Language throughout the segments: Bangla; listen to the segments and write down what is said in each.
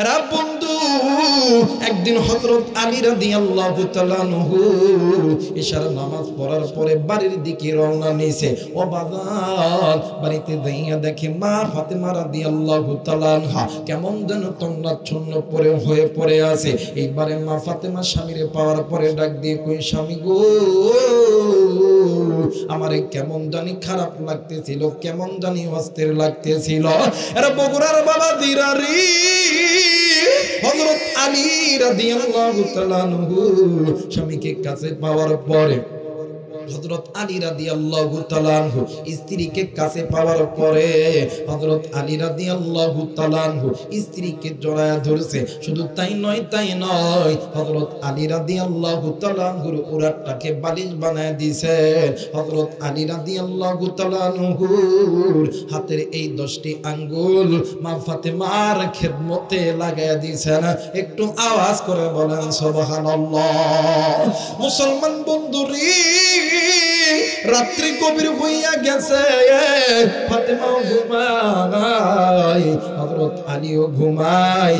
এরা বন্ধু একদিন হযরত আলী রাদিয়াল্লাহু তাআলা আনহু ইশার নামাজ পড়ার পরে বাড়ির দিকে রওনা নিছে। ও বাজার বাড়িতে যাইয়া দেখে মা ফাতেমা রাদিয়াল্লাহু তাআলা আনহা কেমন যেন তন্নাচ্ছন্ন হয়ে পড়ে আছে। এইবারে মা ফাতেমা স্বামীরে পাওয়ার পরে ডাক দিয়ে কই, স্বামী গো, আমারে কেমন জানি খারাপ লাগতেছিল, কেমন জানি অস্থির লাগতেছিল। এরা বগুড়ার বাবা দিরারি হযরত আলী রাদিয়াল্লাহু তাআলা আনহু স্বামীকে কাছে পাওয়ার পরে হযরত আলী রাদিয়াল্লাহু তাআলা আনহু স্ত্রীকে কাছে পাওয়ার পরে হযরত আলী রাদিয়াল্লাহু তাআলা আনহু স্ত্রীকে জড়ায়া ধরছে। শুধু তাই নয় হযরত আলী রাদিয়াল্লাহু তাআলা আনহুর উরাতটাকে বালিশ বানায় দিয়েছে। হযরত আলী রাদিয়াল্লাহু তাআলা আনহুর হাতের এই 10টি আঙ্গুল মা ফাতেমার খেদমতে লাগায়া দিয়েছেন। একটু আওয়াজ করে বলেন সুবহানাল্লাহ। মুসলমান বন্ধুরে, রাত্রি গভীর হইয়া গেছে, ফাতেমাও ঘুমায়, হযরত আলীও ঘুমায়,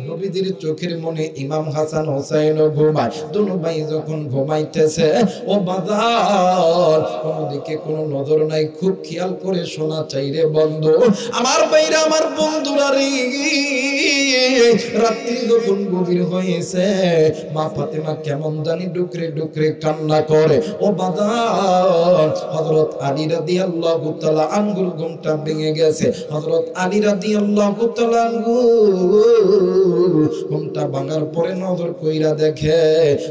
নবীজির চোখের মনে ইমাম হাসান হোসেনও ঘুমায়। দুনো ভাই যখন ঘুমাইতেছে, ও বাজার কোনদিকে কোনো নজর নাই, খুব খেয়াল করে শোনা চাইরে বন্ধু আমার ভাইরা, আমার বন্ধুরা রে, রাত্রি যখন গভীর হয়েছে মা ফাতেমা কেমন জানি ডুকরে ডুকরে কান্না করে। ও বাজার হযরত আলী রাদিয়াল্লাহু তাআলা আনহুর ঘুমটা ভেঙে গেছে। হযরত আলী রাদিয়াল্লাহু তাআলা আনহু ঘুমটা ভাঙার পরে নজর কইরা দেখে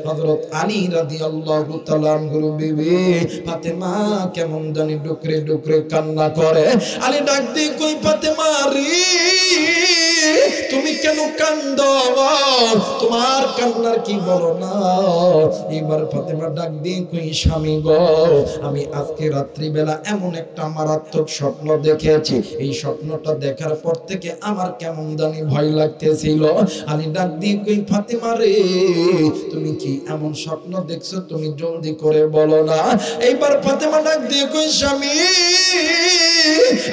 হযরত আলী রাদিয়াল্লাহু তাআলা আনহুর বিবি ফাতেমা কেমন জানি ডুকরে ডুকরে কান্না করে। আলী ডাক দিয়ে কই, ফাতেমা রে, তুমি কেন কান্দো? তোমার কান্নার কি বলো না? এবার ফাতেমা ডাক দিয়ে কই, স্বামী গো, আমি আজকে রাত্রিবেলা এমন একটা মারাত্মক স্বপ্ন দেখেছি। এই স্বপ্নটা দেখার পর থেকে আমার কেমন জানি ভয় লাগতেছিল। আলী ডাক দিয়ে কই, ফাতেমা রে, তুমি কি এমন স্বপ্ন দেখছো? তুমি জলদি করে বলো না। এইবার ফাতেমা ডাক দিয়ে কই, স্বামী,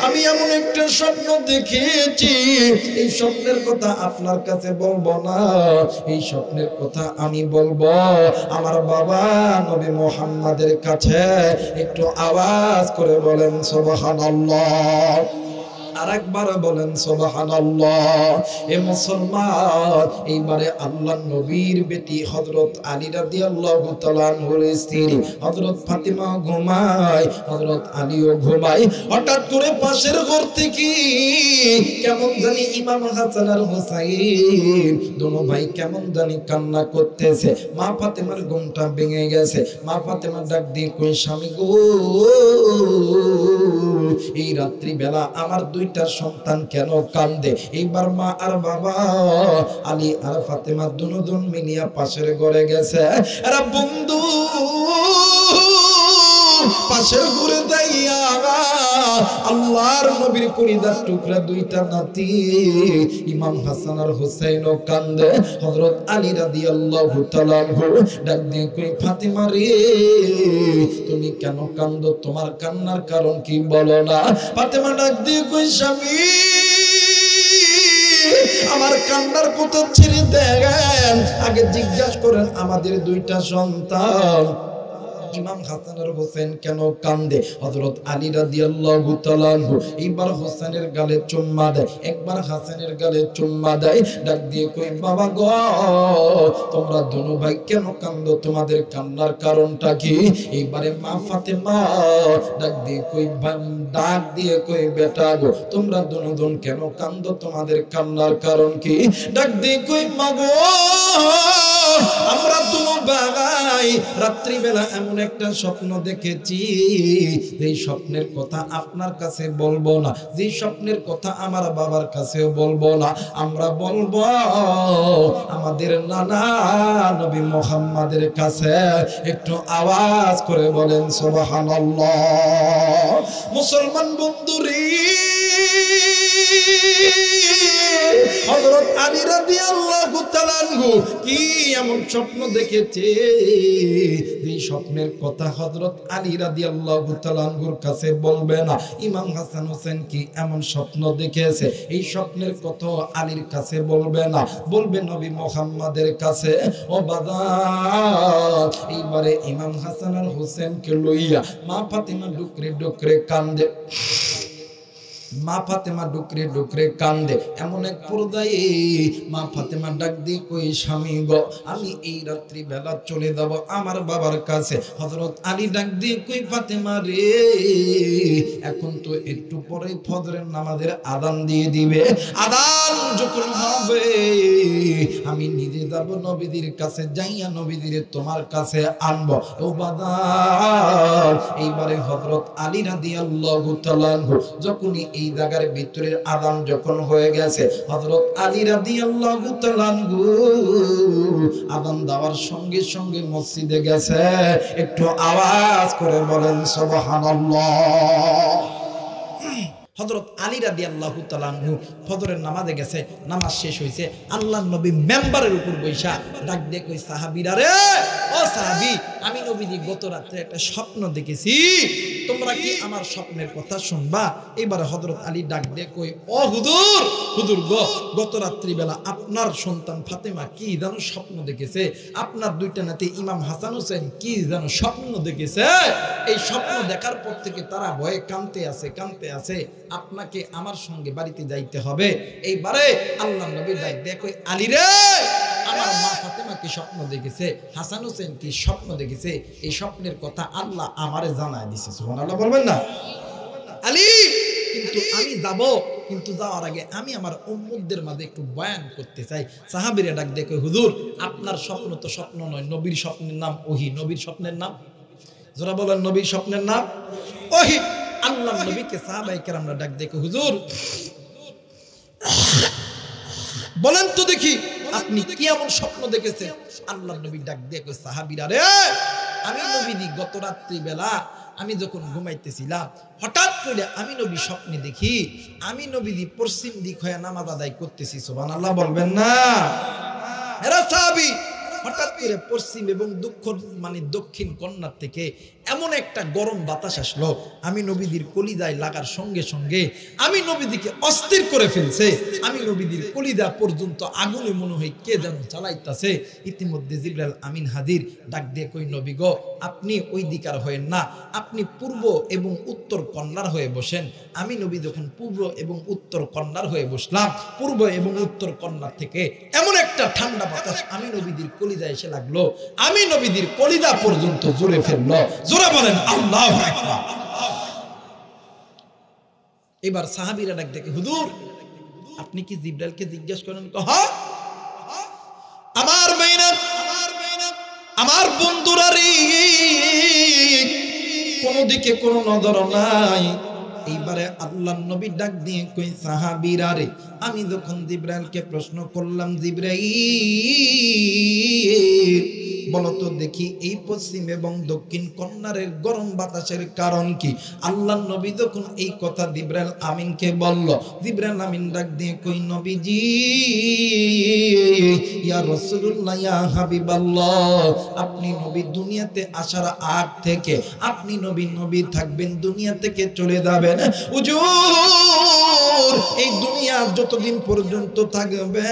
আমি এমন একটা স্বপ্ন দেখেছি, এই স্বপ্নের কথা আপনার কাছে বলবো না, এই স্বপ্নের কথা আমি বলবো আমার বাবা নবী মুহাম্মাদের কাছে। একটু আওয়াজ করে বলেন সুবহানাল্লাহ, আরেকবার বলেন সুবহানাল্লাহ। এ মুসলমান, এইবারে আল্লাহর নবীর বেটি হযরত আলী রাদিয়াল্লাহু তাআলা আনহুর স্ত্রী হযরত ফাতেমা ঘুমায়, হযরত আলীও ঘুমায়। হঠাৎ করে পাশের ঘর থেকে কেমন জানি ইমাম হাসান আর হুসাইন দুনো ভাই কেমন জানি কান্না করতেছে। মা ফাতেমার ঘুমটা ভেঙে গেছে। মা ফাতেমা ডাক দিয়ে কই, স্বামী গো, এই রাত্রি বেলা আমার দুইটা সন্তান কেন কান্দে? এইবার মা আর বাবা আলী আর ফাতেমা দুজন মিলিয়া পাশের ঘরে গেছে। এরা বন্ধু পাশের ঘরে যাইয়া আল্লাহর নবীর কলিজার টুকরা দুইটা নাতি ইমাম হাসান আর হুসাইন কান্দে। হযরত আলী রাদিয়াল্লাহু তাআলা আনহু ডাক দিয়ে কই, ফাতেমা রে, তুমি কেন কান্দো? তোমার কান্নার কারণ কি বলো না? ফাতেমা ডাক দিয়ে কই, স্বামী, আমার কান্নার কথা ছেড়ে দেন, আগে জিজ্ঞাসা করেন আমাদের দুইটা সন্তান ইমাম হাসান আর হোসেন কেন কান্দে? হযরত আলী রাদিয়াল্লাহু তাআলা আনহু এইবার হোসেনের গালে চুম্মা দেয়, একবার হাসানের গালে চুম্মা দেয়। ডাক দিয়ে কই, বাবা গো, তোমরা দুনো ভাই কেন কান্দো? তোমাদের কান্নার কারণটা কি? এইবারে মা ফাতেমা ডাক দিয়ে কই, বেটা গো, তোমরা দুজন কেন কান্দো? তোমাদের কান্নার কারণ কি? ডাক দিয়ে কই, মা গো, আমরা দুনো ভাই রাত্রিবেলা এমন একটা স্বপ্ন দেখেছি, এই স্বপ্নের কথা আপনার কাছে বলবো না, যে স্বপ্নের কথা আমার বাবার কাছেও বলবো না, আমরা বলবো আমাদের নানা নবী মুহাম্মাদের কাছে। একটু আওয়াজ করে বলেন সুবহানাল্লাহ। মুসলমান বন্ধুরে, হযরত আলী রাদিয়াল্লাহু তাআলা আনহু কি এমন স্বপ্ন দেখেছে, এই স্বপ্নের কথা হযরত আলী রাদিয়াল্লাহু তাআলা আনহুর কাছে বলবে না। ইমাম হাসান হোসেন কি এমন স্বপ্ন দেখেছে, এই স্বপ্নের কথা আলীর কাছে বলবে না, বলবে নবী মুহাম্মাদের কাছে। ও বাদাত, এইবারে ইমাম হাসান আর হোসেনকে লইয়া মা ফাতিমা ডুকরে ডুকরে কান্দে। মা ফাতেমা ডুকরে ডুকরে কান্দে। এমন এক পর্যায়ে মা ফাতেমা ডাক দিয়ে কই, স্বামী গো, আমি এই রাত্রি বেলা চলে যাব আমার বাবার কাছে। হযরত আলী ডাক দিয়ে কই, ফাতেমা রে, এখন তো একটু পরে ফজরের নামাজের আযান দিয়ে দিবে, আযান যখন হবে আমি নিজে যাব নবীদের কাছে, যাইয়া নবীদের তোমার কাছে আনবো। ও বাদার, এইবারে হযরত আলী রাদিয়াল্লাহু তাআলা আনহু যখনই এই জায়গার ভিতরের আযান যখন হয়ে গেছে, হযরত আলী রাদিয়াল্লাহু তাআলা আনহু আযান দেওয়ার সঙ্গে সঙ্গে মসজিদে গেছে। একটু আওয়াজ করে বলেন সুবহানাল্লাহ। হযরত আলী রাদিয়াল্লাহু তাআলা আনহু ফজরের নামাজে গেছে, নামাজ শেষ হইছে, আল্লাহর নবী মেম্বারের উপর বইসা ডাক দিয়ে কই, সাহাবীরা রে, ও সাহাবী, আমি নবীজি গত রাতে একটা স্বপ্ন দেখেছি, তোমরা কি আমার স্বপ্নের কথা শুনবা? এবারে হযরত আলী ডাক দিয়ে কই, ও হুজুর, হুজুর গো, গত রাত্রি বেলা আপনার সন্তান ফাতেমা কি যেন স্বপ্ন দেখেছে, আপনার দুইটা নাতি ইমাম হাসান হোসেন কি যেন স্বপ্ন দেখেছে, এই স্বপ্ন দেখার পর থেকে তারা ভয়ে কাঁদতে আছে, আপনাকে আমার সঙ্গে বাড়িতে যাইতে হবে। এইবারে আল্লাহর নবী ডাক দিয়ে কই, আলী রে, আমার মা ফাতেমা কি স্বপ্ন দেখেছে, হাসান হোসেন কি স্বপ্ন দেখেছে, এই স্বপ্নের কথা আল্লাহ আমারে জানায় দিয়েছে। সুবহানাল্লাহ বলবেন না? আলী, কিন্তু আমি যাব, কিন্তু যাওয়ার আগে আমি আমার উম্মতদের মাঝে একটু বয়ান করতে চাই। সাহাবীরা ডাক দিয়ে কই, হুজুর, আপনার স্বপ্ন তো স্বপ্ন নয়, নবীর স্বপ্নের নাম ওহী। নবীর স্বপ্নের নাম, যারা বলেন নবীর স্বপ্নের নাম ওহী। আল্লাহর নবীকে সাহাবায়ে কেরামরা ডাক দিয়ে কই, হুজুর বলেন তো দেখি আপনি কি এমন স্বপ্ন দেখেছেন? আল্লাহর নবী ডাক দিয়ে কই, সাহাবীরা রে, আমি নবীজি গত রাত্রি বেলা আমি যখন ঘুমাইতেছিলাম, হঠাৎ করে আমি নবী স্বপ্নে দেখি আমি নবীজি পশ্চিম দিক হয়ে নামাজ আদায় করতেছি। সুবহানাল্লাহ বলবেন না? এরা সাহাবী, হঠাৎ করে পশ্চিম এবং দক্ষিণ কর্নার থেকে এমন একটা গরম বাতাস আসলো, আমি নবীদের কলিজায় লাগার সঙ্গে সঙ্গে আমি নবীদিকে অস্থির করে ফেলছে। আমি নবীদের কলিজা পর্যন্ত আগুনে মনে হয় কে যেন জ্বালাইতেছে। ইতিমধ্যে জিবরাইল আমিন হাজির, ডাক দিয়ে কই, নবী গো, আপনি ওই দিকার হয়েন না, আপনি পূর্ব এবং উত্তর কর্নার হয়ে বসেন। আমি নবী যখন পূর্ব এবং উত্তর কর্নার হয়ে বসলাম, পূর্ব এবং উত্তর কর্নার থেকে এমন একটা ঠান্ডা বাতাস আমি নবীদের কলিজা এসে লাগলো, আমি নবীদের কলিজা পর্যন্ত জুড়ে ফেললো। জোরে বলেন আল্লাহু আকবার। এবার সাহাবীরা ডাক দেখে, হুজুর, আপনি কি জিবরাইলকে জিজ্ঞেস করেন? হ্যাঁ, আমার মেয়েরা, আমার বন্ধুরা রে, কোন দিকে কোনো নজর নাই। এইবারে আল্লাহর নবী ডাক দিয়ে কই, সাহাবীরা রে, আমি যখন জিবরাইলকে প্রশ্ন করলাম, জিবরাইল বলো তো দেখি এই পশ্চিম এবং দক্ষিণ কর্নারের গরম বাতাসের কারণ কি? আল্লাহর নবী যখন এই কথা জিবরাইল আমিনকে বলল, জিবরাইল আমিন ডাক দিয়ে কই, নবীজি, ইয়া রাসূলুল্লাহ, ইয়া হাবিবাল্লাহ, আপনি নবী দুনিয়াতে আসার আগ থেকে আপনি নবী থাকবেন, দুনিয়া থেকে চলে যাবেন। হুজুর, এই দুনিয়া যতদিন পর্যন্ত থাকবে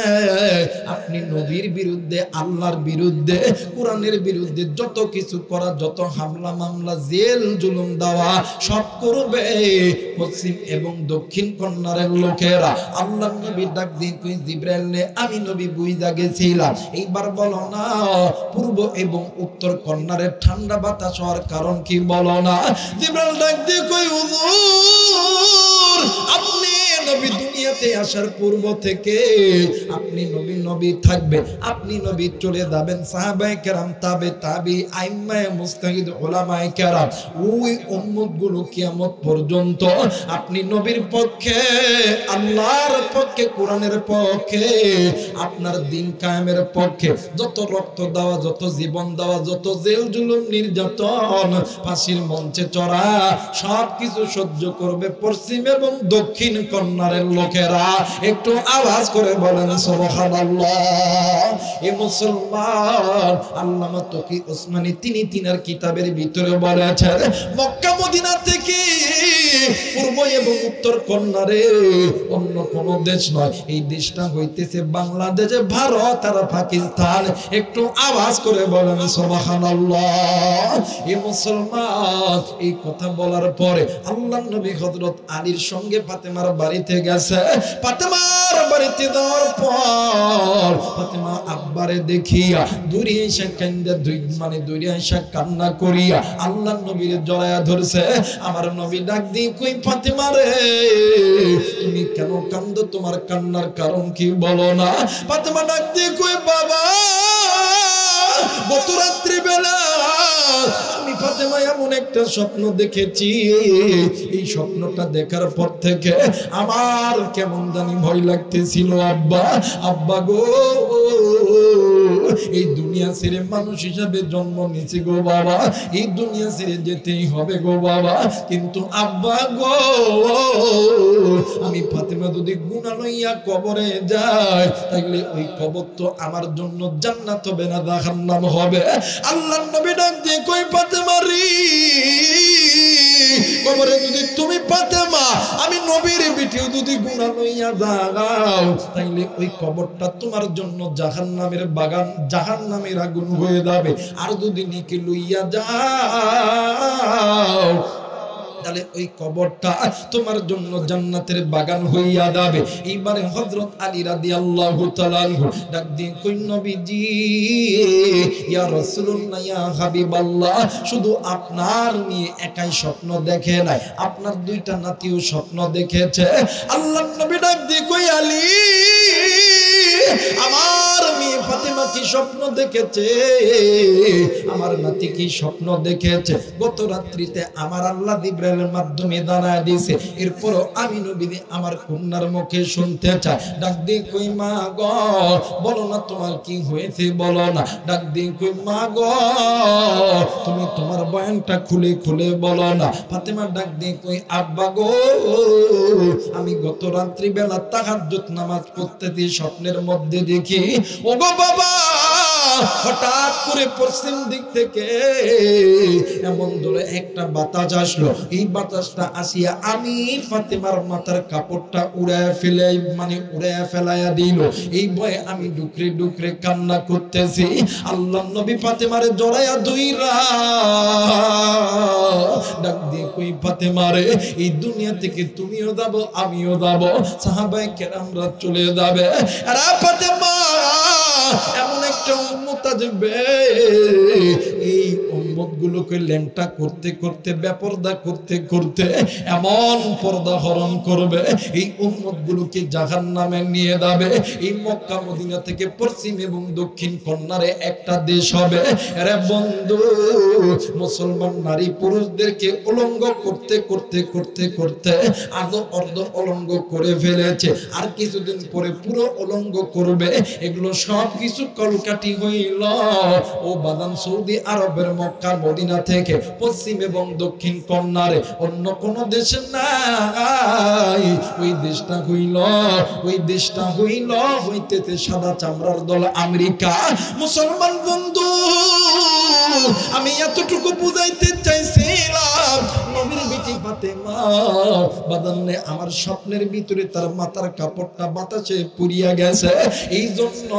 আপনি নবীর বিরুদ্ধে, আল্লাহর বিরুদ্ধে, কোরআনের বিরুদ্ধে যত কিছু করা, যত হামলা মামলা, জেল জুলুম দেওয়া সব করবে পশ্চিম এবং দক্ষিণ কর্নারের লোকেরা। আল্লাহর নবী ডাক দিয়ে কই, জিবরাইল রে, আমি নবী বুইঝা গেছিলাম, এইবার বলো না পূর্ব এবং উত্তর কর্নারের ঠান্ডা বাতাস হওয়ার কারণ কি বলো না? জিবরাইল ডাক দিয়ে কই, হুজুর, আপনি নবী দুনিয়াতে আসার পূর্ব থেকে আপনি নবী থাকবেন, আপনি নবী চলে যাবেন। সাহাবায়ে কেরাম, তাবি, আইম্মায়ে মুজতাহিদ, উলামায়ে কেরাম, ওই উম্মতগুলো কিয়ামত পর্যন্ত আপনি নবীর পক্ষে, আল্লাহর পক্ষে, কোরআনের পক্ষে, আপনার দিন কায়েমের পক্ষে যত রক্ত দেওয়া, যত জীবন দেওয়া, যত জেল জুলুম, নির্যাতন, ফাঁসির মঞ্চে চড়া, সব কিছু সহ্য করবে পশ্চিম এবং এবং দক্ষিণ কন্যারের লোকেরা একটু আওয়াজ করে বলেন সুবহানাল্লাহ। এই মুসলমান আল্লামা তকি ওসমানী তিনি তিনার কিতাবের ভিতরে বলেছেন, মক্কা মদিনা থেকে পূর্ব এবং উত্তর কন্যারে অন্য কোন দেশ নয়, এই দেশটা হইতেছে বাংলাদেশ, ভারত আর পাকিস্তান। একটু আওয়াজ করে বলেন সুবহানাল্লাহ। এই মুসলমান এই কথা বলার পরে আল্লাহর নবী হযরত আলীর সঙ্গে ফাতেমার বাড়িতে গেছে। ফাতেমার বাড়িতে যাওয়ার পর ফাতেমা আব্বারে দেখিয়া দূরে এসে কান্দে দূরে এসে কান্না করিয়া আল্লাহর নবীর জড়ায়া ধরছে। আমার নবী ডাক দিয়ে কই ফাতেমা রে, তুমি কেন কান্দো? তোমার কান্নার কারণ কি বলো না? ফাতেমা ডাক দিয়ে কই বাবা, গত রাত্রি বেলা আমি ফাতেমা এমন একটা স্বপ্ন দেখেছি, এই স্বপ্নটা দেখার পর থেকে আমার কেমন জানি ভয় লাগতেছিল। আব্বা আব্বা গো, এই দুনিয়া ছেড়ে মানুষ হিসাবে জন্ম নিয়েছি গো বাবা, এই দুনিয়া ছেড়ে যেতেই হবে গো বাবা। কিন্তু আব্বা গো, আমি ফাতেমা যদি গুনাহ লইয়া কবরে যাই, তাইলে ওই কবর তো আমার জন্য জান্নাত হবে না জাহান্নাম হবে। আল্লাহর নবী ডাক দিয়ে কই ফাতেমা রে, কবরে যদি তুমি ফাতেমা আমি নবীর বিটিও যদি গুনাহ লইয়া যাও, তাইলে ওই কবরটা তোমার জন্য জাহান্নামের বাগান, জাহান্নামের আগুন হয়ে যাবে। আর যদি নেকি লইয়া যাও, তাহলে ওই কবরটা তোমার জন্য জান্নাতের বাগান হইয়া যাবে। এইবারে হযরত আলী রাদিয়াল্লাহু তাআলা ডাক দিয়ে কই নবীজি, ইয়া রাসূলুল্লাহ, ইয়া হাবিবাল্লাহ, শুধু আপনার নিয়ে একাই স্বপ্ন দেখে নাই, আপনার দুইটা নাতিও স্বপ্ন দেখেছে। আল্লাহর নবী ডাক দিয়ে কই আলী, আমার মেয়ে ফাতেমা কি স্বপ্ন দেখেছে, আমার নাতি কি স্বপ্ন দেখেছে? গত রাত্রিতে আমার আল্লাহ জিবরাইলের মাধ্যমে জানায় দিয়েছে। এরপর আমি নবী আমার কন্যার মুখে শুনতে চাই। ডাক দিয়ে কই মা গো, বলো না তোমার কি হয়েছে, বলো না। ডাক দিয়ে কই মা গো, তুমি তোমার বয়ানটা খুলে খুলে বলো না। ফাতেমা ডাক দিয়ে কই আব্বা গো, আমি গত রাত্রি বেলা তাহাজ্জুদ নামাজ পড়তেছি, স্বপ্নের মধ্যে দেখি ও গো বাবা, হঠাৎ করে পশ্চিম দিক থেকে এমন ধরে একটা বাতাস আসলো। এই বাতাসটা আসিয়া আমি ফাতেমার মাথার কাপড়টা উড়ায় ফেলে, মানে উড়ায় ফেলাইয়া দিল। এই ভয়ে আমি ডুকরে ডুকরে কান্না করতেছি। আল্লাহর নবী ফাতেমারে জড়াইয়া ধইরা ডাক দিয়ে কই ফাতেমা রে, এই দুনিয়া থেকে তুমিও যাব আমিও যাব, সাহাবায়ে কেরামরা চলে যাবে। আরে ফাতেমা, এমন একটা উম্মত আসবে, এই উম্মত গুলোকে ল্যাংটা করতে করতে, বেপরদা করতে করতে এমন পর্দা হরণ করবে, এই উম্মত গুলোকে জাহান্নামে নিয়ে যাবে। এই মক্কা মদিনা থেকে পশ্চিম এবং দক্ষিণ কর্নারে একটা দেশ হবে। আরে বন্ধু, মুসলমান নারী পুরুষদেরকে উলঙ্গ করতে করতে করতে করতে আদৌ অর্ধ উলঙ্গ করে ফেলেছে, আর কিছুদিন পরে পুরো উলঙ্গ করবে। এগুলো সব কিছু কলকাঠি হইল ও বাদাম সৌদি আরবের মক্কা মদিনা থেকে পশ্চিম এবং দক্ষিণ কর্নারে অন্য কোন দেশ নাই। ওই দেশটা হইল, ওই দেশটা হইল হইতেছে সাদা চামড়ার দল আমেরিকা। মুসলমান বন্ধু, আমি এতটুকু বুঝাইতে চাইছিলাম, নবীর বিটি ফাতেমা বাদানে আমার স্বপ্নের ভিতরে তার মাথার কাপড়টা বাতাসে পুড়িয়া গেছে। এই জন্য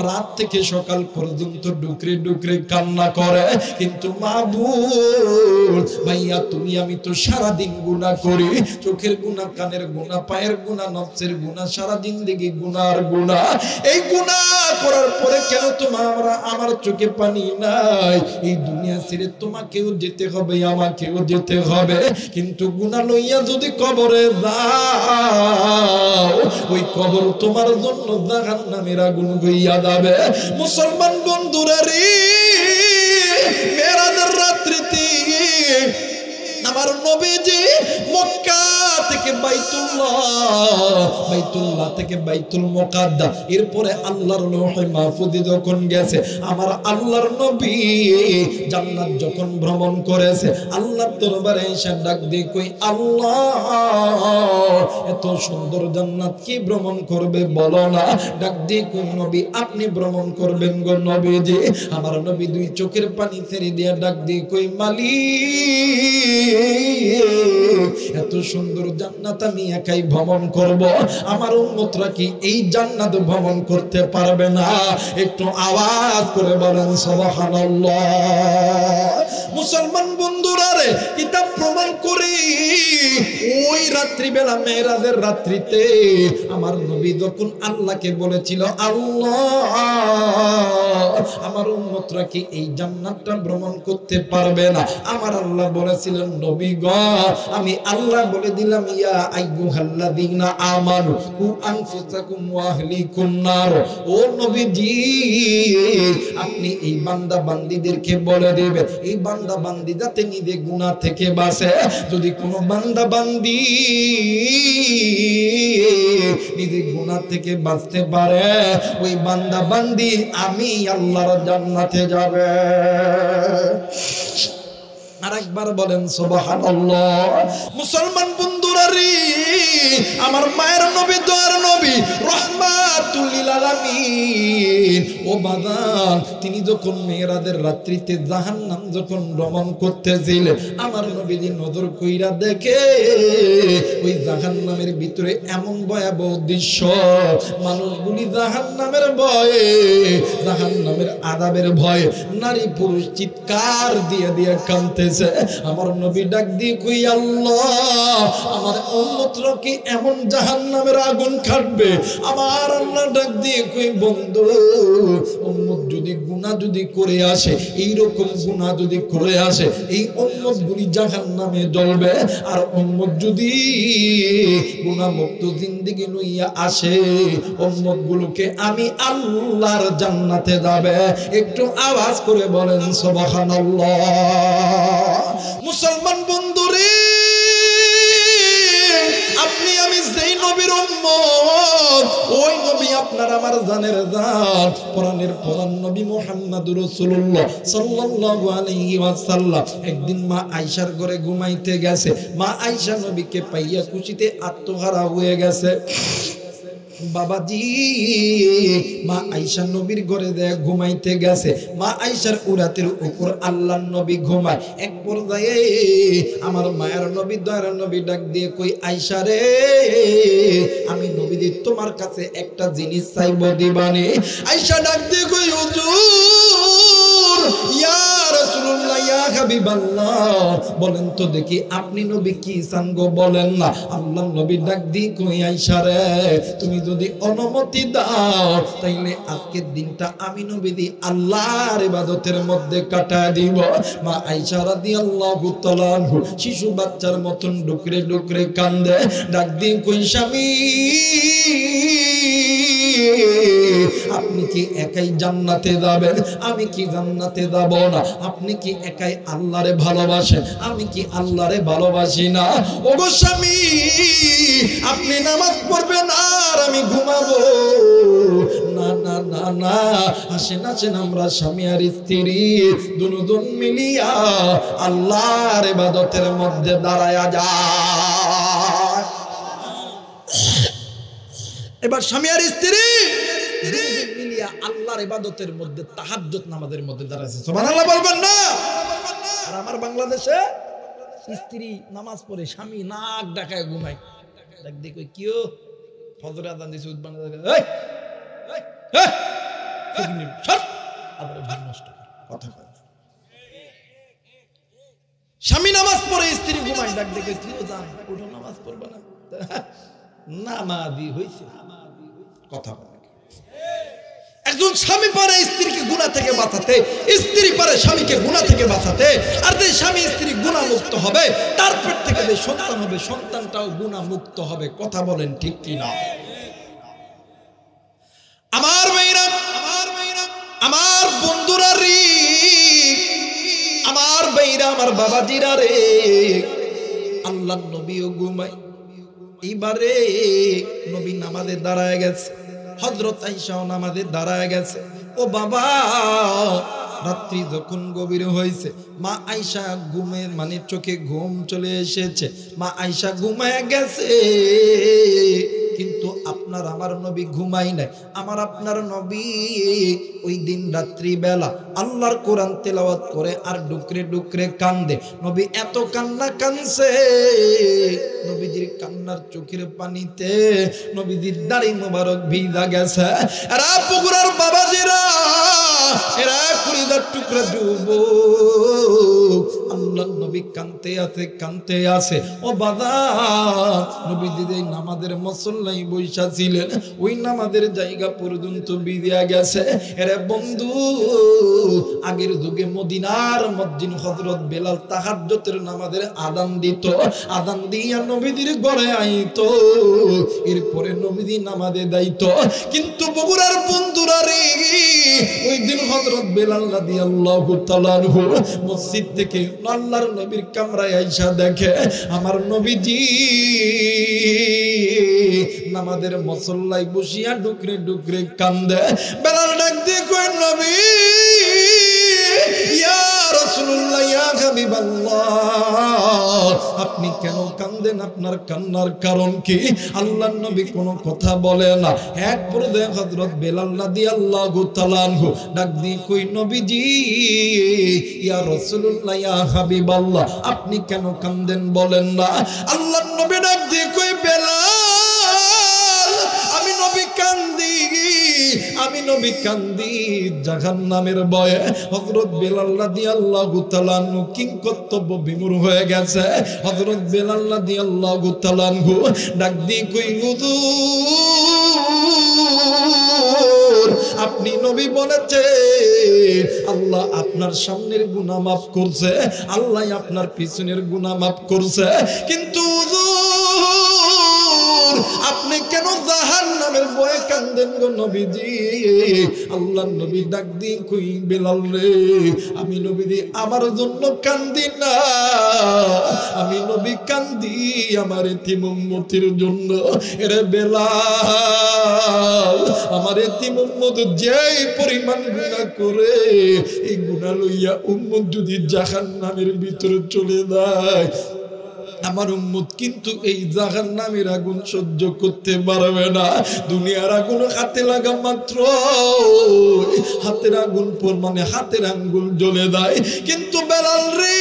রাত থেকে সকাল পর্যন্ত ডুকরে ডুকরে কান্না করে। কিন্তু মাবুদ ভাইয়া, তুমি আমি তো সারাদিন গুনাহ করি, চোখের গুনাহ, কানের গুনাহ, পায়ের গুনাহ, নফসের গুনাহ, সারা জিন্দেগি গুনাহ আর গুনাহ। এই গুনাহ করার পরে কেন তোমরা আমার চোখে পানি নাই? এই দুনিয়া ছেড়ে তোমাকেও যেতে হবে, আমাকেও যেতে হবে। কিন্তু গুনাহ লইয়া যদি কবরে যাও, ওই কবর তোমার জন্য জাহান্নামের আগুন হইয়া যাবে। মুসলমান বন্ধুরা রে, মেরাজের রাত্রিতে আমার নবীজি মক্কা থেকে বাইতুল্লাহ থেকে বাইতুল মুকাদ্দাস, এরপরে আল্লাহর লৌহে মাহফুজে যখন গেছে, আমার আল্লাহর নবী জান্নাত যখন ভ্রমণ করেছে, আল্লাহর দরবারে এসে ডাক দিয়ে কই, আল্লাহ এত সুন্দর জান্নাত কি ভ্রমণ করবে বলো না? ডাক দিয়ে কই, নবী আপনি ভ্রমণ করবেন গো নবীজি। আমার নবী দুই চোখের পানি ছেড়ে দিয়ে ডাক দিয়ে কই, মালিক এত সুন্দর জান্নাত আমি একাই ভ্রমণ করব, আমার উম্মতরা কি এই জান্নাত ভ্রমণ করতে পারবে না? একটু আওয়াজ করে বলেন সুবহানাল্লাহ। মুসলমান বন্ধুরা রে, কিতাব প্রমাণ করে ওই রাত্রিবেলা মেরাজের রাত্রিতে আমার নবী যখন আল্লাহকে বলেছিল, আল্লাহ আমার উম্মতরা কি এই জান্নাতটা ভ্রমণ করতে পারবে না? আমার আল্লাহ বলেছিলেন, নবী গো আমি আল্লাহ বলে দিলাম, ইয়া আইয়ুহাল্লাযীনা আমানু কু আনফুসাকুম ওয়া আহলিকুম নার। ও নবীজি আপনি এই বান্দা বান্দীদেরকে বলে দিবেন, এই বান্দা বান্দী যাতে নিজে গুনাহ থেকে বাঁচে। যদি কোনো বান্দা বান্দী নিজে গুনাহ থেকে বাঁচতে পারে, ওই বান্দা বান্দী আমি আল্লাহর জান্নাতে যাবে। আরেকবার বলেন সুবহানাল্লাহ। মুসলমান বন্ধুরা রে, আমার মায়ের নবী, দয়ার নবী, রাহমাতুল লিল আলামিন, ও বাদান তিনি যখন মেরাজের রাত্রিতে জাহান্নাম যখন ভ্রমণ করতেছিলেন, আমার নবীজি নজর কইরা দেখে ওই জাহান্নামের ভিতরে এমন ভয়াবহ দৃশ্য, মানুষগুলি জাহান্নামের ভয়ে, জাহান্নামের আযাবের ভয়ে নারী পুরুষ চিৎকার দিয়ে দিয়ে কাঁদতে। আমার নবী ডাক দিয়ে কই, আল্লাহ আমার উম্মতরা কি এমন জাহান্নামের আগুন খাটবে? আমার আল্লাহ ডাক দিয়ে কই, বন্ধু উম্মত যদি গুনাহ যদি করে আসে, এই রকম গুনাহ যদি করে আসে, এই উম্মতগুলি জাহান্নামে জ্বলবে। আর উম্মত যদি গুনাহ মুক্ত জিন্দেগি লইয়া আসে, উম্মতগুলোকে আমি আল্লাহর জান্নাতে যাবে। একটু আওয়াজ করে বলেন সুবহানাল্লাহ। মুসলমান বন্ধুরে, আপনি আমি যেই নবীর উম্মত, ওই নবী আপনার আমার জানের জান, কোরআনের প্রধান নবী মুহাম্মদুর রাসূলুল্লাহ সাল্লাল্লাহু আলাইহি ওয়াসাল্লাম একদিন মা আয়েশার ঘরে ঘুমাইতে গেছে। মা আয়েশা নবীকে পাইয়া খুশিতে আত্মহারা হয়ে গেছে। বাবাজি মা আয়েশা নবীর ঘরে দেয়া ঘুমাইতে গেছে। মা আয়েশার উরাতের উপর আল্লাহর নবী ঘুমায়। এক পর্যায়ে আমার মায়ের নবী, দয়ার নবী ডাক দিয়ে কই, আয়েশা রে আমি নবীজি তোমার কাছে একটা জিনিস চাইবো, দিবানি? আয়েশা ডাক দিয়ে কই, হুজুর ইয়া রাসূলুল্লাহ ইয়া হাবিবাল্লাহ, বলেন তো দেখি আপনি নবী কি চান গো, বলেন না। আল্লাহর নবী ডাক দিয়ে কই, আয়েশা রে তুমি যদি অনুমতি দাও তাইলে আজকের দিনটা আমি নবী আল্লাহর ইবাদতের মধ্যে কাটায় দিব। মা আয়েশা রাদিয়াল্লাহু তাআলা আনহা শিশু বাচ্চার মতন ডুকরে ডুকরে কান্দে। ডাক দিয়ে কই, স্বামী আপনি কি একাই জান্নাতে যাবেন? আমি কি জান্নাতে যাব না? আপনি কি একাই আল্লাহরে ভালোবাসেন? আমি কি আল্লাহরে ভালোবাসি না? ওগো স্বামী আপনি নামাজ পড়বেন আর আমি ঘুমাবো? না না না না, আসেন আসেন আমরা স্বামী আর স্ত্রী দুজন মিলিয়া আল্লাহর ইবাদতের মধ্যে দাঁড়ায়া যায়। এবার স্বামী আর স্ত্রী মিলিয়া আল্লাহর ইবাদতের মধ্যে তাহাজ্জুদ নামাজের মধ্যে দাঁড়াইছে। সুবহানাল্লাহ বলবেন না? আর আমার বাংলাদেশে স্ত্রী নামাজ পড়ে, স্বামী নাক ডাকায় ঘুমায়। দেখ দেখো কিও ফজর আযান দিছে, উদ্বান এই এই ফুকনি সব আবার ভাব নষ্ট কথা কয়। স্বামী নামাজ পড়ে, স্ত্রী ঘুমায়। ডাক দেখে স্ত্রীও যান, ওঠো নামাজ পড়বে না? নামাজি হইছে কথা বলে। একজন স্বামী পারে স্ত্রীকে গুনাহ থেকে বাঁচাতে, স্ত্রী পারে স্বামীকে গুনাহ থেকে বাঁচাতে। আর যে স্বামী স্ত্রী গুনাহ মুক্ত হবে, তার পেট থেকে যে সন্তান হবে, সন্তানটাও গুনাহ মুক্ত হবে। কথা বলেন ঠিক কি না? আমার ভাইরা, আমার বন্ধুরা রে, আমার ভাইরা, আমার বাবাজিরা রে, আল্লাহর নবীও ঘুমায়। এইবারে নবী নামাজে দাঁড়ায় গেছে, হযরত আয়েশাও নামাজে দাঁড়ায় গেছে। ও বাবা, রাত্রি যখন গভীর হয়েছে, মা আয়েশা ঘুমের মানে চোখে ঘুম চলে এসেছে, মা আয়েশা ঘুমায় গেছে। কিন্তু আপনার আমার নবী ঘুমাই নাই। আমার আপনার নবী ওই দিন রাত্রি বেলা আল্লাহর কোরআন তেলাওয়াত করে আর ডুকরে ডুকরে কান্দে। নবী এত কান্না কানছে, নবীজির কান্নার চোখের পানিতে নবীজির দাড়ি মোবারক ভিজা গেছে। আর পুকুরার বাবাজিরা, এরা কুড়িদার টুকরা যুবক, আল্লাহর নবী কানতে আছে কানতে আছে। ও বাবা, নবীজি যেই নামাজের মুসল্লাই বৈশা ছিলেন, ওই নামাজের জায়গা পর্যন্ত ভিজা গেছে। এরে বন্ধু, আগের যুগে মদিনার মসজিদ হযরত বেলাল তাহাজ্জুদের নামাজের আযান দিত, আযান দিয়া নবীজির ঘরে আইতো, এরপরে নবীজি নামাজে যাইতো। কিন্তু বগুড়ার বন্ধুরা রে, ওই দিন হযরত বেলাল রাদিয়াল্লাহু তাআলা আনহু মসজিদ থেকে আল্লাহর নবীর কামরায় আয়েশা দেখে আমার নবীজি নামাজের মুসল্লায় বসিয়া ডুকরে ডুকরে কান্দে। বেলাল ডাক দিয়ে কয়, নবী ইয়া রাসূলুল্লাহ, ইয়া হাবিবাল্লাহ, আপনি কেন কান্দেন? আপনার কান্নার কারণ কি? আল্লাহর নবী কোনো কথা বলে না। এক পর্যায়ে হযরত বেলাল রাদিয়াল্লাহু তাআলা আনহু ডাক দিয়ে কই, নবীজি ইয়া রাসূলুল্লাহ, ইয়া হাবিবাল্লাহ, আপনি কেন কান্দেন বলেন না? আল্লাহর নবী ডাক দিয়ে কই, বেলাল, আমি নবী কান্দি, আমি নবী কান্দি জাহান্নামের ভয়ে। হযরত বেলাল রাদিয়াল্লাহু তাআলা আনহু কিংকর্তব্য বিমূঢ় হয়ে গেছে। হযরত বেলাল রাদিয়াল্লাহু তাআলা আনহু ডাক দিয়ে কই, হুজুর, আপনি নবী বলেছেন আল্লাহ আপনার সামনের গুনাহ মাফ করছে, আল্লাহ আপনার পিছনের গুনাহ মাফ করছে, কিন্তু হুজুর আপনি কেন জাহান্নামের ভয়ে কান্দেন গো নবীজি? আল্লাহর নবী ডাক দিয়ে কই, বেলাল রে, আমি নবীজি আমার জন্য কান্দি না, আমি নবী কান্দি আমার এতিম উম্মতের জন্য। এরে বেলাল, আমার এতিম উম্মত যেই পরিমাণ গুনাহ করে, এই গুনাহ লইয়া উম্মত যদি জাহান্নামের ভিতরে চলে যায়, আমার উম্মত কিন্তু এই জাহান্নামের আগুন সহ্য করতে পারবে না। দুনিয়ার আগুন হাতে লাগা মাত্র হাতের আগুন মানে হাতের আঙ্গুল জ্বলে যায়। কিন্তু বেলাল রে,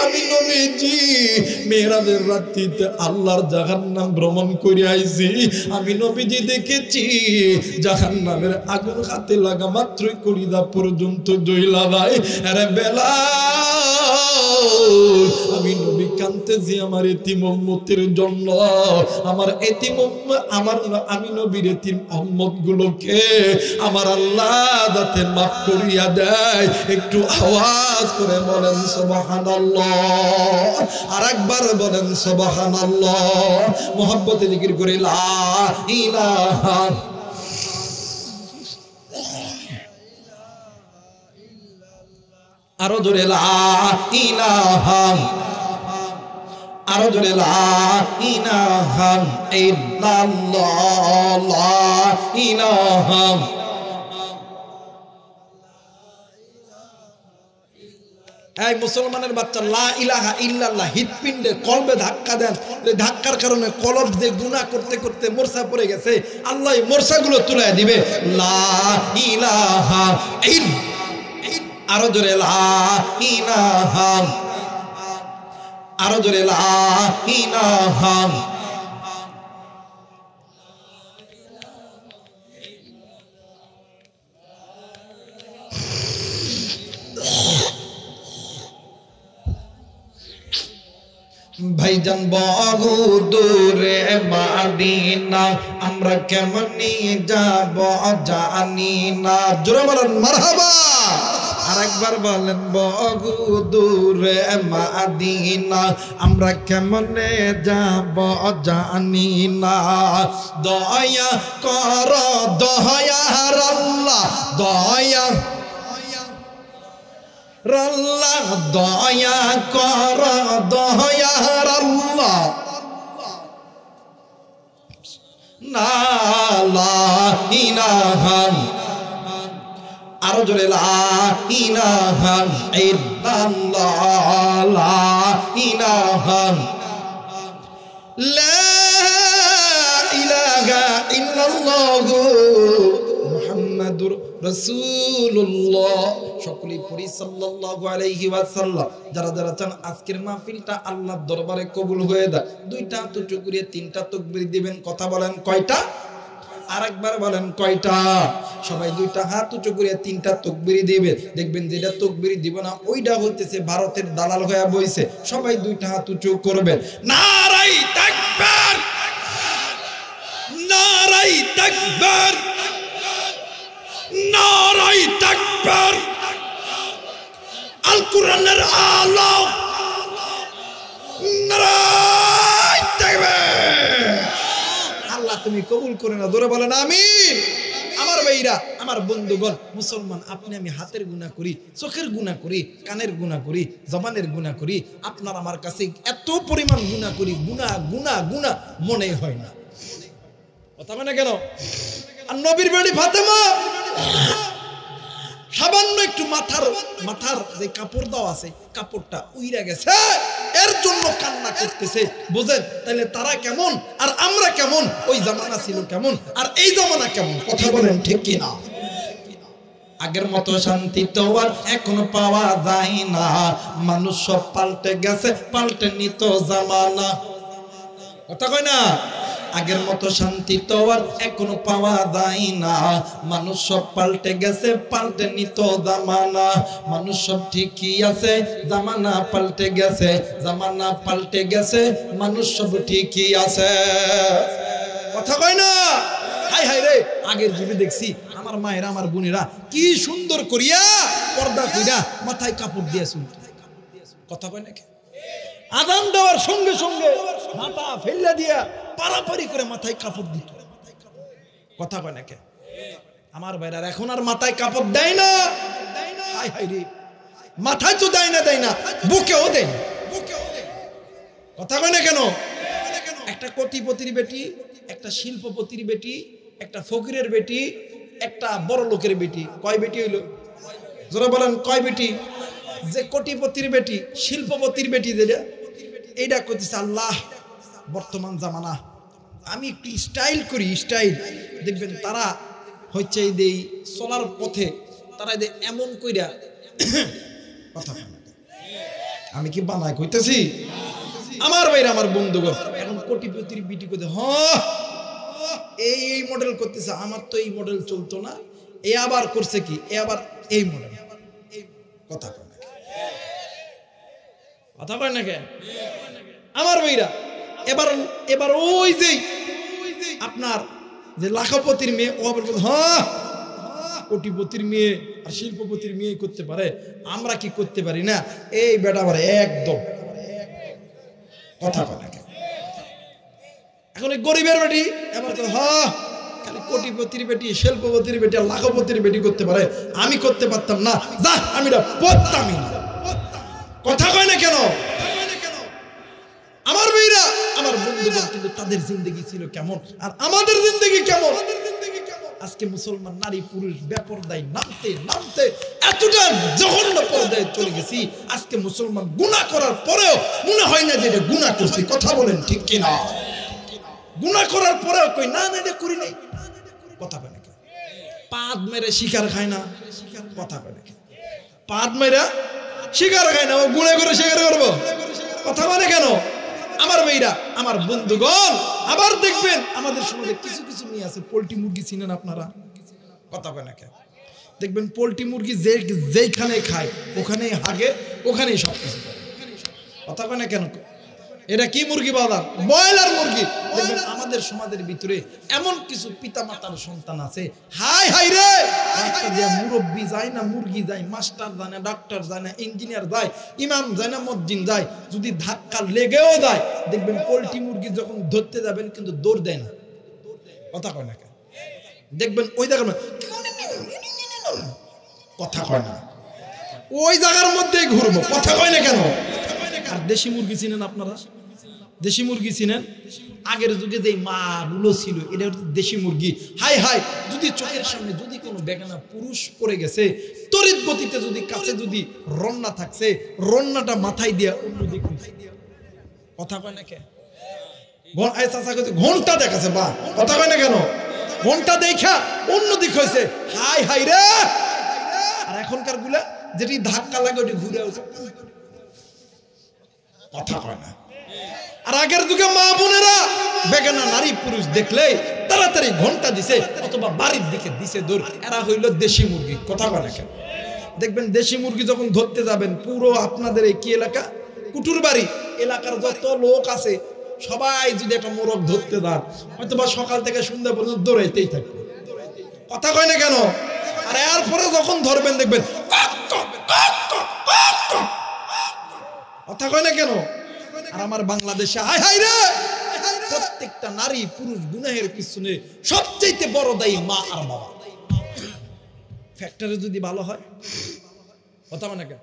আমি নবীজি মেরাজের রাত্রিতে আল্লাহর জাহান্নাম ভ্রমণ করে আইছি, আমি নবীজি দেখেছি জাহান্নামের আগুন হাতে লাগা মাত্রই কলিজা পর্যন্ত জ্বলা যায়। আরে বেলাল, আমি নবী কাঁদতেছি আমার এতিম উম্মতের জন্য, আমার এতিম আমি নবীর এতিম উম্মত গুলোকে আমার আল্লাহ যাতে মাফ করিয়া দেয়। একটু আওয়াজ করে বলেন সুবহানাল্লাহ, আরেকবার বলেন সুবহানাল্লাহ, মুহাব্বতে জিকির করে লা ইলাহা, আরো জোরে লা ইলাহা, আরো জোরে লা ইলাহা ইল্লাল্লাহ, লা ইলাহা। এই মুসলমানের বাচ্চা, লা ইলাহা ইল্লাল্লাহ হৃৎপিণ্ডে কলবে ধাক্কা দেন, ধাক্কার কারণে কলব যে গুনাহ করতে করতে মোরসা পড়ে গেছে, আল্লাহ এই মোরসাগুলো তুলে দিবে। লা ইলাহা ইল্লাল্লাহ, আরো জোরে লা ইলাহা, আরো জোরে লা ইলাহা। ভাইজান বহু দূরে মদিনা, আমরা কেমনি যাব জানি না। জোরে বলেন মারহাবা। আরেকবার বলেন, বহু দূরে মদিনা, আমরা কেমনে যাব জানি না। দয়া কর দয়ার আল্লাহ, দয়া আল্লাহ দয়া কর দয়ার আল্লাহ না লা ইলাহা আরো জোরে লা ইলাহা ইল্লাল্লাহ লা ইলাহা লা ইলাহা ইল্লাল্লাহ মুহাম্মাদুর রাসূলুল্লাহ। সকলেই পড়ি সাল্লাল্লাহু আলাইহি ওয়াসাল্লাম। যারা যারা চান আজকের মাহফিলটা আল্লাহর দরবারে কবুল হয়ে যায়, দুইটা হাত উঁচু করে তিনটা তাকবীর দিবেন। কথা বলেন কয়টা? আরেকবার বলেন কয়টা? সবাই দুইটা হাত উঁচু করে তিনটা তাকবীর দিবেন। দেখবেন যেটা তাকবীর দিব না ওইটা হইতেছে ভারতের দালাল হয়ে বইছে। সবাই দুইটা হাত উঁচু করবেন। নারাই তাকবীর, নারাই তাকবীর, নারাই তাকবীর। আল কোরআনের আলো, নারাই তাকবীর। আল্লাহ তুমি কবুল করে না, ধরে বলেন আমিন। আমার ভাইরা, আমার বন্ধুগণ, মুসলমান আপনি আমি হাতের গুনাহ করি, চোখের গুনাহ করি, কানের গুনাহ করি, জবানের গুনাহ করি। আপনার আমার কাছে এত পরিমাণ গুনাহ করি, গুনাহ গুনাহ গুনাহ মনে হয় না। কথা মানে কেন? আর নবীর বেটি ফাতেমা সামান্য একটু মাথার যে কাপড় দাও আছে, কাপড়টা উইরা গেছে, এর জন্য কান্না করতেছে। বুঝেন তাহলে তারা কেমন আর আমরা কেমন, ওই জামানা ছিল কেমন আর এই জামানা কেমন? কথা বলেন ঠিক কিনা? আগের মতো শান্তি তো আর এখনো পাওয়া যায় না। মানুষ সব পাল্টে গেছে, পাল্টে নিত জামানা। কথা কয় না? আগের মতো শান্তি তো আর এখনো পাওয়া যায় না। মানুষ সব পাল্টে গেছে, পাল্টে নিত জামানা। মানুষ সব ঠিকই আছে, জামানা পাল্টে গেছে, জামানা পাল্টে গেছে, মানুষ সব ঠিকই আছে। কথা কয় না? হাই হাই রে, আগের যুগে দেখছি আমার মায়েরা আমার বোনেরা কি সুন্দর করিয়া পর্দা কইরা মাথায় কাপড় দিয়ে শুনত। কথা কয় নাকি? আযান দেওয়ার সঙ্গে সঙ্গে মাথা ফেললা দিয়া পারাপারি করে মাথায় কাপড় দিত। কথা কয় নাকি? আমার ভাইরা এখন আর মাথায় কাপড় দেয় না। হাই হাই রে, মাথায় তো দেয় না, বুকেও দেয় না। কথা কয় না কেন? একটা কোটিপতির বেটি, একটা শিল্পপতির বেটি, একটা ফকিরের বেটি, একটা বড় লোকের বেটি, কয় বেটি হইল? যারা বলেন কয় বেটি? যে কোটিপতির বেটি, শিল্পপতির বেটি, যেটা এইটা করতেছে আল্লাহ বর্তমান জামানা। আমি একটু স্টাইল করি, স্টাইল দেখবেন তারা হচ্ছে এই চলার পথে তারা এমন কইরা কথা। আমি কি বানায় কইতেছি? আমার ভাইরা, আমার বন্ধুগণ, এখন কোটিপতির বিটি করতে এই মডেল করতেছে। আমার তো এই মডেল চলতো না, এ আবার করছে কি, এ আবার এই মডেল। কথা কয় না? কথা কয় না কেন? আমার ভাইরা, এবার ওই যে আপনার যে লাখপতির মেয়ে, ও আবার কোটিপতির মেয়ে আর শিল্পপতির মেয়ে করতে পারে, আমরা কি করতে পারি না? এই বেটা আবার একদম কথা কয় না কেন? এখন এই গরিবের বেটি এবার তো খালি কোটিপতির বেটি, শিল্পপতির বেটি আর লাখপতির বেটি করতে পারে, আমি করতে পারতাম না, যা আমি পড়তামই না। কথা কয় না কেন? আমার ভাইরা, আমার বন্ধুগণ, কিন্তু তাদের জিন্দেগি ছিল কেমন আর আমাদের জিন্দেগি কেমন? আজকে মুসলমান নারী পুরুষ বেপরদায় নামতে নামতে এতটা জঘন্য পর্যায়ে চলে গেছি। আজকে মুসলমান গুনাহ করার পরেও মনে হয় না যে এটা গুনাহ করছি। কথা বলেন ঠিক কিনা? গুনাহ করার পরেও কই না না এটা করি নাই। কথা কয় নাকি? পাদ মেরে শিকার খায় না। কথা কয় নাকি? পাদ মেরে শিকার খায় না, ও গুনাহ করে শিকার করবো। কথা বলে কেন? আমার ভাইরা, আমার বন্ধুগণ, আবার দেখবেন আমাদের সমাজে কিছু কিছু মেয়ে আছে, পোল্ট্রি মুরগি চিনেন আপনারা? কথা কয় না কেন? দেখবেন পোল্ট্রি মুরগি যেইখানে খায় ওখানেই হাগে, ওখানেই সব কিছু। কথা কয় না কেন? এটা কি মুরগি বাবা? ব্রয়লার মুরগি। দেখবেন আমাদের সমাজের ভিতরে এমন কিছু পিতা মাতার সন্তান আছে, হাই হাই রে, একটা যে মুরব্বি যায় না, মুরগি যায়, মাস্টার যায় না, ডাক্তার যায় না, ইঞ্জিনিয়ার যায়, ইমাম যায় না, মসজিদ যায়, যদি ধাক্কা লেগেও যায় দেখবেন পোল্ট্রি মুরগি যখন ধরতে যাবেন কিন্তু দৌড় দেয় না। কথা কয় না কেন? দেখবেন ওই দেখবেন কথা কয় না। ওই জায়গার মধ্যেই ঘুরবো, কথা কয় না কেন? আর দেশি মুরগি চিনেন আপনারা? দেশি মুরগি চিনেন? আগের যুগে যে মা গুলো ছিল, এটা দেশি মুরগি। হাই হাই, যদি চোখের সামনে যদি কোনো বেগানা পুরুষ পড়ে গেছে, তড়িৎ গতিতে যদি কাছে যদি রন্না থাকছে, রন্নাটা মাথায় দিয়া অন্যদিক, কথা কয় না কেন? ঘন্টা দেখাছে, বা কথা কয় না কেন? ঘন্টা দেখা অন্যদিক হয়েছে, হাই হাই রে। আর এখনকার গুলা যেটি ধাক্কা লাগে ওটি ঘুরে উঠে, কথা কয় না। আর আগের যুগে মা বোনেরা বেগানা নারী পুরুষ দেখলে তাড়াতাড়ি ঘন্টা দিছে অথবা বাড়ির দিকে দিছে দৌড়। এরা হইল দেশি মুরগি, কথা কয় না কেন? দেখবেন দেশি মুরগি যখন ধরতে যাবেন, পুরো আপনাদের এই কি এলাকা, কুটুর বাড়ি এলাকার যত লোক আছে সবাই যদি একটা মোরগ ধরতে যান, হয়তোবা সকাল থেকে সন্ধ্যা পর্যন্ত দৌড়াইতেই থাকবে, কথা কয় না কেন? আর এরপরে যখন ধরবেন দেখবেন, কথা কয় না কেন? আর আমার বাংলাদেশে হাই হাই রে, প্রত্যেকটা নারী পুরুষ গুনাহের পিছনে সবচেয়ে বড় দায়ী মা আর বাবা। ফ্যাক্টরি যদি ভালো হয়, কথা মানে কেন?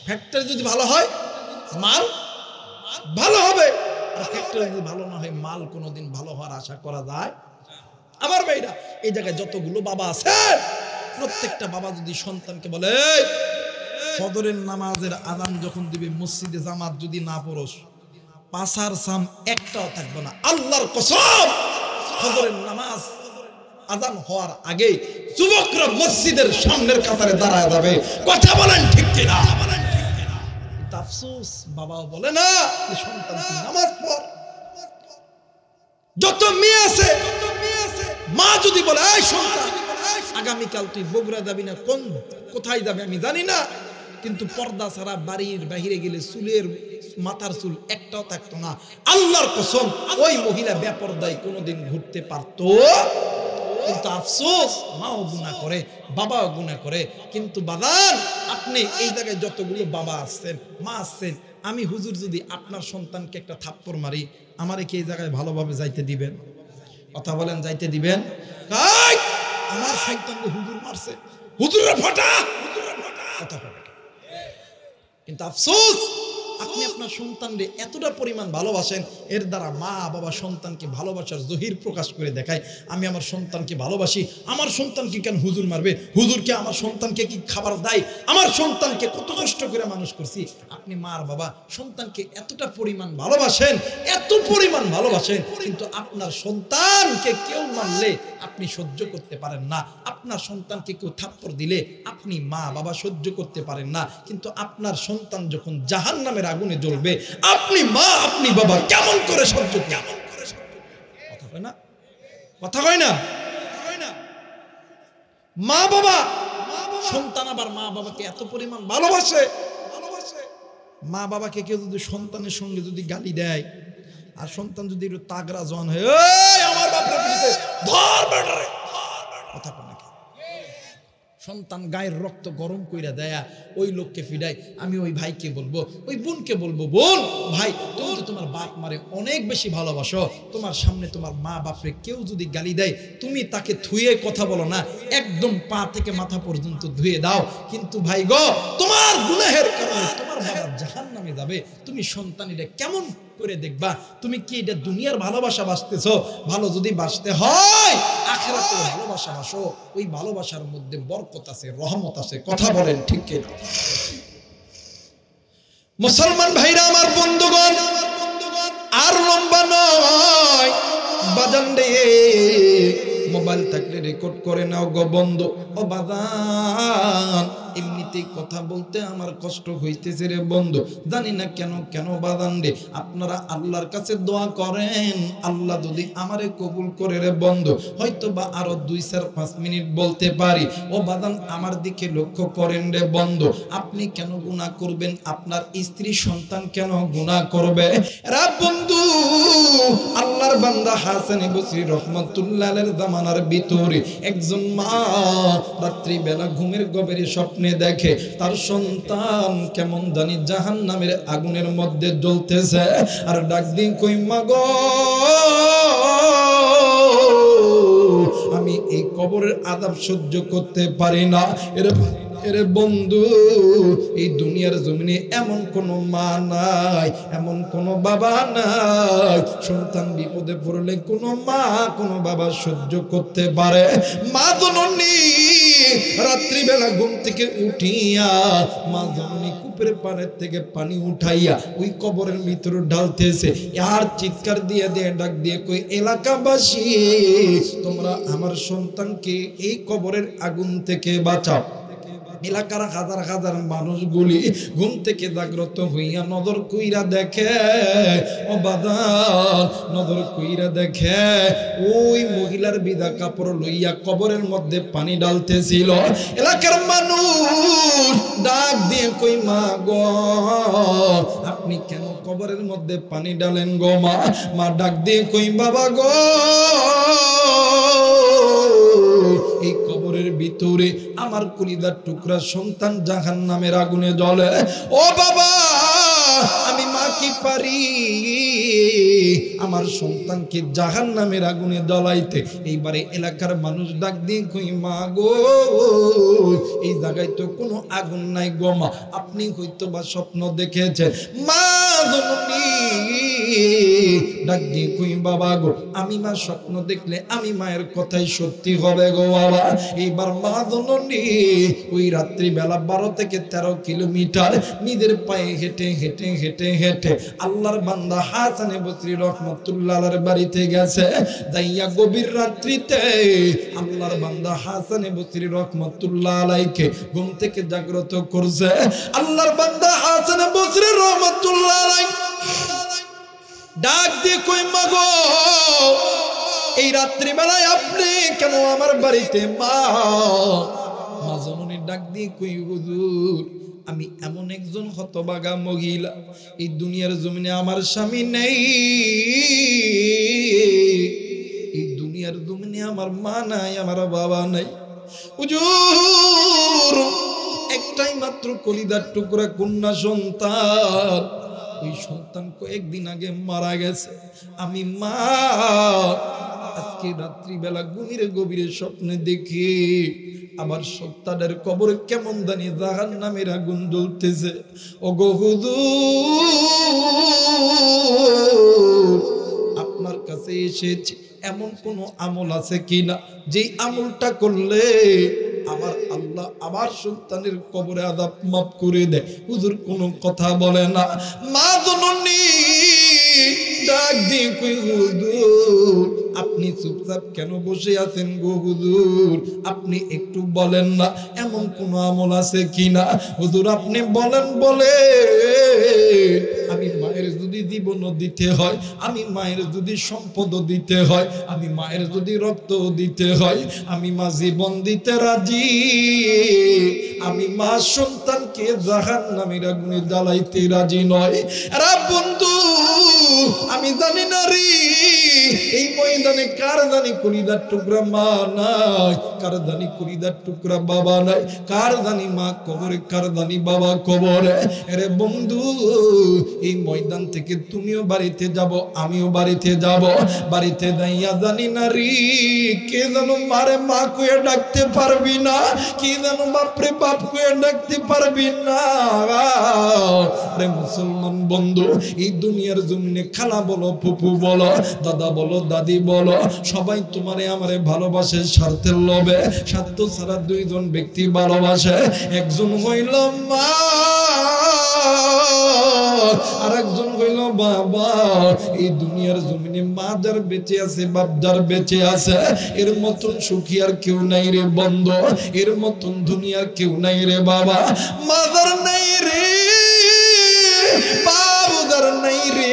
ফ্যাক্টরি যদি ভালো হয় মাল ভালো হবে, আর ফ্যাক্টরি যদি ভালো না হয় মাল কোনোদিন ভালো হওয়ার আশা করা যায়? আমার ভাইরা, এই জায়গায় যতগুলো বাবা আছে, প্রত্যেকটা বাবা যদি সন্তানকে বলে ফজরের নামাজের আযান যখন দিবে মসজিদে জামাত যদি না পড়স, পাছার সাম একটাও থাকবে না, আল্লাহর কসম ফজরের নামাজ আযান হওয়ার আগে যুবকরা মসজিদের সামনের কাতারে দাঁড়ায় যাবে, কথা বলেন ঠিক কিনা? আফসোস বাবাও বলে না সন্তান নামাজ পড়। যত মেয়ে আছে মা যদি বলে এই সন্তান আগামীকাল তুই বগুড়া যাবি না, কোন কোথায় যাবে আমি জানি না, কিন্তু পর্দা ছাড়া বাড়ির বাহিরে গেলে চুলের মাথার চুল একটাও থাকতো না, আল্লাহর কসম ওই মহিলা বেপরদায় কোনোদিন ঘুরতে পারতো। কিন্তু আফসোস মাও গুনাহ করে, বাবাও গুনাহ করে। কিন্তু বাবান, আপনি এই জায়গায় যতগুলো বাবা আসছেন, মা আসছেন, আমি হুজুর যদি আপনার সন্তানকে একটা থাপ্পড় মারি, আমারে কি এই জায়গায় ভালোভাবে যাইতে দিবেন? কথা বলেন, যাইতে দিবেন? আমার সন্তানকে হুজুর মারছে, হুজুরের ফাটা, কথা বলেন। কিন্তু আফসোস আপনি আপনার সন্তানকে এতটা পরিমাণ ভালোবাসেন, এর দ্বারা মা বাবা সন্তানকে ভালোবাসার জহির প্রকাশ করে দেখায়, আমি আমার সন্তানকে ভালোবাসি, আমার সন্তানকে কেন হুজুর মারবে, হুজুরকে আমার সন্তানকে কি খাবার দেয়, আমার সন্তানকে কত কষ্ট করে মানুষ করছি। আপনি মার বাবা সন্তানকে এতটা পরিমাণ ভালোবাসেন, এত পরিমাণ ভালোবাসেন, কিন্তু আপনার সন্তানকে কেউ মারলে আপনি সহ্য করতে পারেন না, আপনার সন্তানকে কেউ থাপ্পড় দিলে আপনি মা বাবা সহ্য করতে পারেন না, কিন্তু আপনার সন্তান যখন জাহান্নামের আগুনে জ্বলবে, আপনি মা আপনি বাবা কেমন করে সহ্য, কেমন করে সহ্য? কথা কয় না, কথা কয় না? মা বাবা সন্তান আবার মা বাবাকে এত পরিমাণ ভালোবাসে, মা বাবাকে কেউ যদি সন্তানের সঙ্গে যদি গালি দেয়, আর সন্তান যদি একটু তাগড়া জন হয়, এই আমার বাপরে ধর বেটারে, কথা কয় না? সন্তান গায়ের রক্ত গরম কইরা দেয়া ওই লোককে ফিডাই, আমি ওই ভাইকে বলবো, ওই বোনকে বলবো, বোন ভাই তুমি তো তোমার বাপ মারে অনেক বেশি ভালোবাসো, তোমার সামনে তোমার মা বাপরে কেউ যদি গালি দেয় তুমি তাকে ধুয়ে কথা বলো না, একদম পা থেকে মাথা পর্যন্ত ধুয়ে দাও। কিন্তু ভাই গো, তোমার গুনাহের কারণে তোমার বাবা জাহান্নামে যাবে, তুমি সন্তানিরা কেমন করে দেখবা? তুমি কি এটা দুনিয়ার ভালোবাসা বাসতেছো? ভালো যদি বাসতে হয় আখিরাতের ভালোবাসা বাসো, ওই ভালোবাসার মধ্যে বরকত আছে, রহমত আছে, কথা বলেন ঠিক কি না? মুসলমান ভাইরা আমার, বন্ধুগণ, আর লম্বা নয় বাজান রে, মোবাইল থাকলে রেকর্ড করে নাও গো বন্ধু। ও বাজান, এমনিতেই কথা বলতে আমার কষ্ট হইতেছে রে বন্ধু, জানি না কেন কেন বাজান রে। আপনারা আল্লাহর কাছে দোয়া করেন, আল্লাহ যদি আমারে কবুল করে রে বন্ধু, হয়তো বা আরো 2-4-5 মিনিট বলতে পারি। ও বাজান, আমার দিকে লক্ষ্য করেন রে বন্ধু, আপনি কেন গুনাহ করবেন? আপনার স্ত্রী সন্তান কেন গুনাহ করবে? রে বন্ধু, আল্লাহর বান্দা হাসান বসরি রহমাতুল্লাহ আলাইহির জামানার ভিতরে একজন মা রাত্রি বেলা ঘুমের গভীরে স্বপ্নে দেখে তার সন্তান কেমন জানি জাহান্নামের আগুনের মধ্যে জ্বলতেছে, আর ডাক দিন কই মা গো, আমি এই কবরের আযাব সহ্য করতে পারি না। এরে বন্ধু, এই দুনিয়ার জমিনে এমন কোনো মা নাই, এমন কোনো বাবা নাই, সন্তান বিপদে পড়লে কোনো মা কোনো বাবা সহ্য করতে পারে। মা জননী রাত্রিবেলা ঘুম থেকে উঠিয়া মা জননী কূপের পানের থেকে পানি উঠাইয়া ওই কবরের ভিতরে ঢালতেছে, আর চিৎকার দিয়ে দিয়ে ডাক দিয়ে কই, এলাকাবাসী তোমরা আমার সন্তানকে এই কবরের আগুন থেকে বাঁচাও। এলাকার হাজার হাজার মানুষগুলি ঘুম থেকে জাগ্রত হইয়া নজর কইরা দেখে, ও বাদান নজর কইরা দেখে ওই মহিলার বিধা কাপড় লইয়া কবরের মধ্যে পানি ডালতেছিল। এলাকার মানুষ ডাক দিয়ে কই, মা গো আপনি কেন কবরের মধ্যে পানি ডালেন গো মা? মা ডাক দিয়ে কই, বাবা গো এই কবরের ভিতরে আমার কলিজার টুকরা সন্তান জাহান্নামের আগুনে জ্বলে। ও বাবা আমি মা কি পারি আমার সন্তানকে জাহান্নামের আগুনে জ্বলাইতে? এইবারে এলাকার মানুষ ডাক দিয়ে কই, মা গো এই জায়গায় তো কোনো আগুন নাই গো মা, আপনি হয়তো বা স্বপ্ন দেখেছেন। মা জননী ডাক দিয়ে কই, বাবা গো আমি মা স্বপ্ন দেখলে আমি মায়ের কথাই সত্যি হবে গো বাবা। এইবার মা জননী ওই রাত্রি বেলা 12 থেকে 13 কিলোমিটার নিজের পায়ে হেঁটে হেঁটে হেঁটে হেঁটে আল্লাহর বান্দা হাসান বসরি রহমাতুল্লাহ আলাইহির বাড়িতে গেছে। যাইয়া গভীর রাত্রিতে আল্লাহর বান্দা হাসান বসরি রহমাতুল্লাহ আলাইহিকে ঘুম থেকে জাগ্রত করছে। আল্লাহর বান্দা হাসান বসরি রহমাতুল্লাহ আলাইহি ডাক দিয়ে কই, মা গো এই রাত্রি বেলায় আপনি কেন আমার বাড়িতে? মা জননী ডাক দিয়ে কই, হুজুর আমি এমন একজন হতভাগা মহিলা, এই দুনিয়ার জমিনে আমার স্বামী নেই, এই দুনিয়ার জমিনে আমার মা নাই, আমার বাবা নাই। হুজুর একটাই মাত্র কলিজার টুকরা কন্যা সন্তান, ওই সন্তান কয়েকদিন আগে মারা গেছে। আমি মা আজকে রাত্রিবেলা গভীরে স্বপ্নে দেখি আমার সন্তানের কবরে কেমন জানি জাহান্নামের আগুন জ্বলতেছে। ও গো হুজুর আপনার কাছে এসেছি, এমন কোন আমল আছে কিনা যেই আমলটা করলে আমার আল্লাহ আমার সন্তানের কবরে আযাব মাফ করে দেয়? হুজুর কোনো কথা বলে না। মা জননী ডাক দিয়ে কই, হুজুর আপনি চুপচাপ কেন বসে আছেন গো হুজুর? আপনি একটু বলেন না এমন কোন আমল আছে কিনা? হুজুর আপনি বলেন, বলে আমি মায়ের যদি জীবন দিতে হয়, আমি মায়ের যদি সম্পদ দিতে হয়, আমি মায়ের যদি রক্ত দিতে হয়, আমি মা জীবন দিতে রাজি। আমি মা সন্তানকে জাহান্নামের আগুনে জ্বালাইতে রাজি নয়। আরে বন্ধু আমি জানি না রে এই ময়দানে কার জানি কলিজার টুকরা মা নাই, কার জানি কলিজার টুকরা বাবা নাই, কার জানি মা কবরে, কার জানি বাবা কবরে। আরে বন্ধু এই ময়দান থেকে তুমিও বাড়িতে যাব, আমিও বাড়িতে যাব। বাড়িতে যাইয়া জানি না রে কে যেন মারে মা কয়ে ডাকতে পারবি না, কে যেন বাপরে বাপ কয়ে ডাকতে পারবি না। আরে মুসলমান বন্ধু এই দুনিয়ার জমিনে খালা বলো, ফুফু বলো, দাদা বলো, দাদি বলো, সবাই তোমারে আমারে ভালোবাসে স্বার্থের লোভে। স্বার্থ ছাড়া দুইজন ব্যক্তি ভালোবাসে, একজন হইল মা আর একজন হইল বাবা। এই দুনিয়ার জমিনে মা যার বেঁচে আছে, বাপ যার বেঁচে আছে, এর মতন সুখী আর কেউ নাই রে বন্ধু, এর মতন দুনিয়ার কেউ নাই রে বাবা। মা যার নাই রে, বাবা যার নাই রে,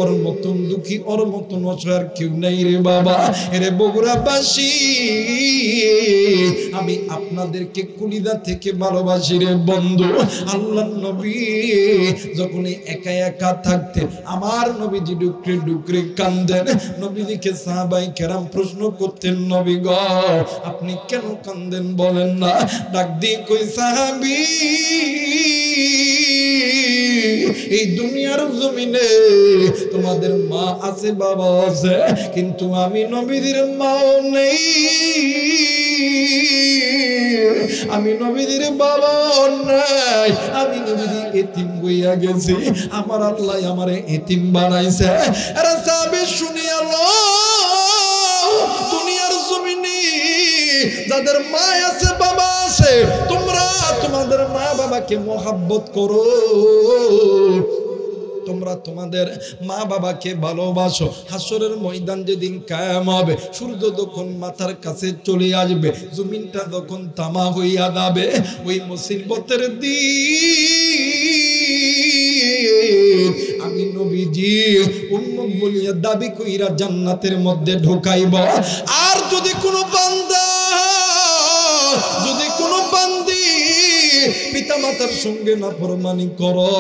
ওর মতন দুঃখী, ওর মতন অসহায় কেউ নাই রে বাবা। এরে বগুড়াবাসী আমি আপনাদেরকে কলিজা থেকে ভালোবাসি রে বন্ধু। আল্লাহর নবী যখন একা একা থাকতেন আমার নবীজি ডুকরে ডুকরে কান্দেন। নবীজিকে সাহাবায়ে কেরাম প্রশ্ন করতেন, নবী গো আপনি কেন কান্দেন বলেন না? ডাক দিয়ে কই, সাহাবী এই দুনিয়ার জমিনে তোমাদের মা আছে বাবা আছে, কিন্তু আমি নবীদের মাও নেই, আমি নবীদের বাবা নাই, আমি নবীদের এতিম হইয়া গেছি, আমার আল্লাহ আমারে এতিম বানাইছে। আরে সাহাবী শুনিয়া লো, দুনিয়ার জমিনে যাদের মা আছে বাবা আছে, তোমরা তোমাদের মা বাবাকে মহব্বত করো, তোমরা তোমাদের মা বাবাকে ভালোবাসো। হাসরের ময়দান যেদিন কায়েম হবে, সূর্য যখন মাথার কাছে চলে আসবে, জমিনটা যখন তামা হইয়া যাবে, ওই মুসিবতের দিন আমি নবীজি উম্মত বলিয়া দাবি কইরা জান্নাতের মধ্যে ঢোকাইব। আর যদি কোনো বান্দা, যদি কোনো বান্দি পিতা মাতার সঙ্গে নাফরমানি করো,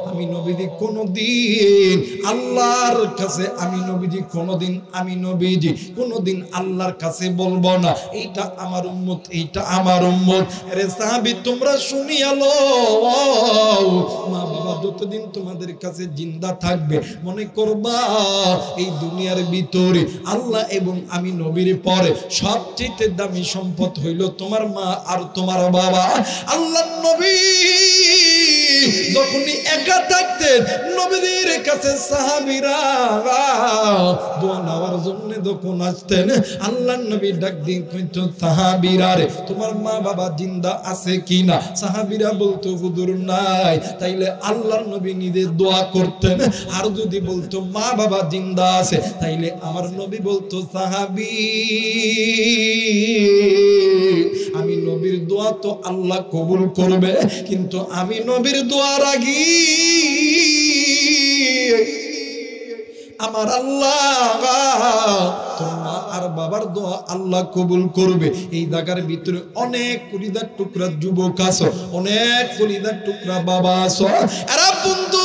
আমি নবীজি কোনদিন আল্লাহর কাছে, আমি নবীজি কোনদিন, আমি নবীজি কোনদিন আল্লাহর কাছে বলবো না এইটা আমার উম্মত, এইটা আমার উম্মত। আরে সাহাবী তোমরা শুনিয়া লও, মা বাবা যতদিন তোমাদের কাছে জিন্দা থাকবে, মনে করবা এই দুনিয়ার ভিতরে আল্লাহ এবং আমি নবীর পরে সবচেয়ে দামি সম্পদ হইল তোমার মা আর তোমার বাবা। আল্লাহ নবী যখনই একা থাকতেন, নবীর কাছে সাহাবীরা দোয়া নেওয়ার জন্য যখন আসতেন, আল্লাহ নবী ডাক দিয়ে কইতো, সাহাবীরা রে তোমার মা বাবা জিন্দা আছে কিনা? সাহাবীরা বলতো হুজুর নাই। তাইলে আল্লাহর নবী নিজে দোয়া করতেন। আর যদি বলতো মা বাবা জিন্দা আছে, তাইলে আমার নবী বলতো, সাহাবী আমি নবীর দোয়া তো আল্লাহ কবুল করবে, কিন্তু আমি নবীর দোয়ার আগে আমার আল্লাহ তোর মা আর বাবার দোয়া আল্লাহ কবুল করবে। এই জায়গার ভিতরে অনেক কলিজার টুকরা যুবক আছো, অনেক কলিজার টুকরা বাবা আছো। এরা বন্ধু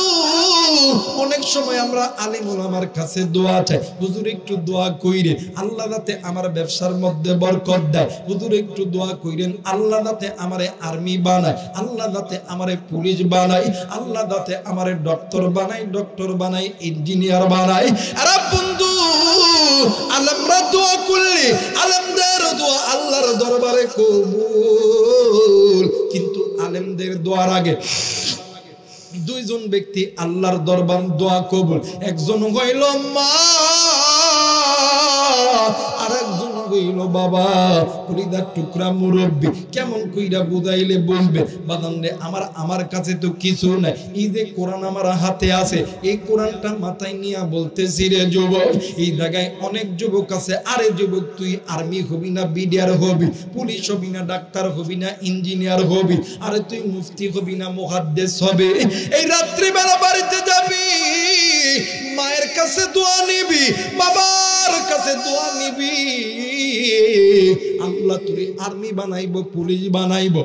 অনেক সময় আমরা আলেম ওলামার কাছে দোয়া চাই, হুজুর একটু দোয়া কইরে আল্লাহ যাতে আমার ব্যবসার মধ্যে বরকত দেয়, হুজুর একটু দোয়া কইরেন আল্লাহ যাতে আমারে আর্মি বানায়, আল্লাহ যাতে আমারে পুলিশ বানায়, আল্লাহ যাতে আমারে ডক্টর বানায়, ডক্টর বানায়, ইঞ্জিনিয়ার বানায়। আরে বন্ধু আলেমরা দোয়া করলে আলেমদের দোয়া আল্লাহর দরবারে কবুল, কিন্তু আলেমদের দোয়ার আগে দুইজন ব্যক্তি আল্লাহর দরবার দোয়া কবুল। একজন হইল মা, আর একজন হইল বাবা। কলিজার টুকরা মুরব্বী কেমন কইরা বুঝাইলে বলবে, বাদান রে আমার কাছে তো কিছু নাই, এই যে কোরআন আমার হাতে আছে, এই কোরআনটা মাথায় নিয়ে বলতেছি রে যুবক, এই জায়গায় অনেক যুবক আছে, আরে যুবক তুই আর্মি হবি না, বিডিআর হবি, পুলিশ হবি না, ডাক্তার হবি না, ইঞ্জিনিয়ার হবি, আরে তুই মুফতি হবি না, মুহাদ্দিস হবে। এই রাত্রিবেলা বাড়িতে যাবি, মায়ের কাছে দোয়া নিবি, বাবার কাছে দোয়া নিবি, আল্লাহ তুই আর্মি বানাইবো, পুলিশ বানাইবো,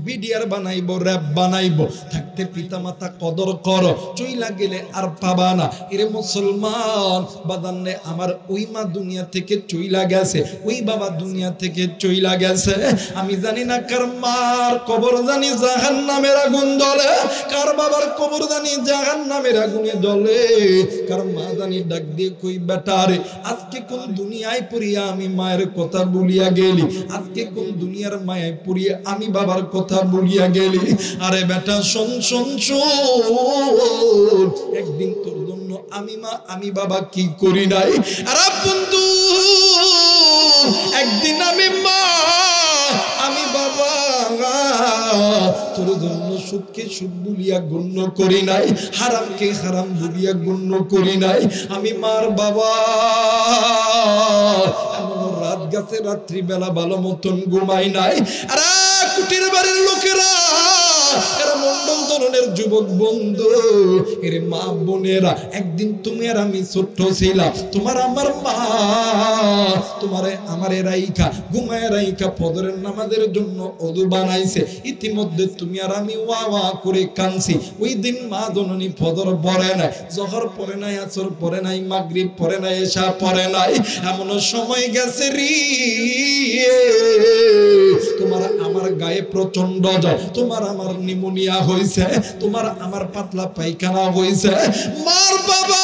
বিডিআর বানাইবো, র‍্যাব বানাইবো। থাকতে পিতা মাতা কদর করো, চইলা গেলে আর পাবা না। এরে মুসলমান বাদান্নে আমার ওই মা দুনিয়া থেকে চইলা গেছে, ওই বাবা দুনিয়া থেকে চইলা গেছে। আমি জানি না কার মার কবর জানি জাহান্নামের আগুন জ্বলে, কার বাবার কবর জানি জাহান্নামের আগুনে জ্বলে, কার মা জানি ডাক দিয়ে কই বেটা রে আজকে কোন দুনিয়ায় পড়িয়া আমি মায়ের কথা বলিয়া গেলি, আজকে কোন দুনিয়ার মায়ায় পড়িয়া আমি বাবার কথা বলিয়া গেলি। আরে বেটা শোন শোন শোন, একদিন তোর জন্য আমি মা আমি বাবা কি করি নাই। আরে বন্ধু একদিন আমি মা আমি বাবা তোর জন্য সুদকে সুদ বলিয়া গণ্য করি নাই, হারামকে হারাম বলিয়া গণ্য করি নাই। আমি মার বাবা এমন রাত গেছে, রাত্রিবেলা ভালো মতন ঘুমাই নাই। আরে কুটির বাড়ির লোকেরা, এরা মন্ডল ধরনের যুবক বন্ধু, এর মা বোনেরা, একদিন তুমি আর আমি ছোট্ট ছিলাম, তোমার আমার মা তোমারে আমারে রাইখা ঘুমায় রাইখা ফজরের নামাজের জন্য ওযু বানাইছে। ইতিমধ্যে তুমি আর আমি ওয়া ওয়া করে কাঁদছি। ওই দিন মা জননী ফজর পড়ে নাই, জোহর পড়ে নাই, আসর পড়ে নাই, মাগরিব পড়ে নাই, এশা পড়ে নাই। এমন সময় গেছে রে তোমার আমার গায়ে প্রচন্ড জ্বর, তোমার আমার নিউমোনিয়া হয়েছে, তোমার আমার পাতলা পায়খানা হয়েছে। মার বাবা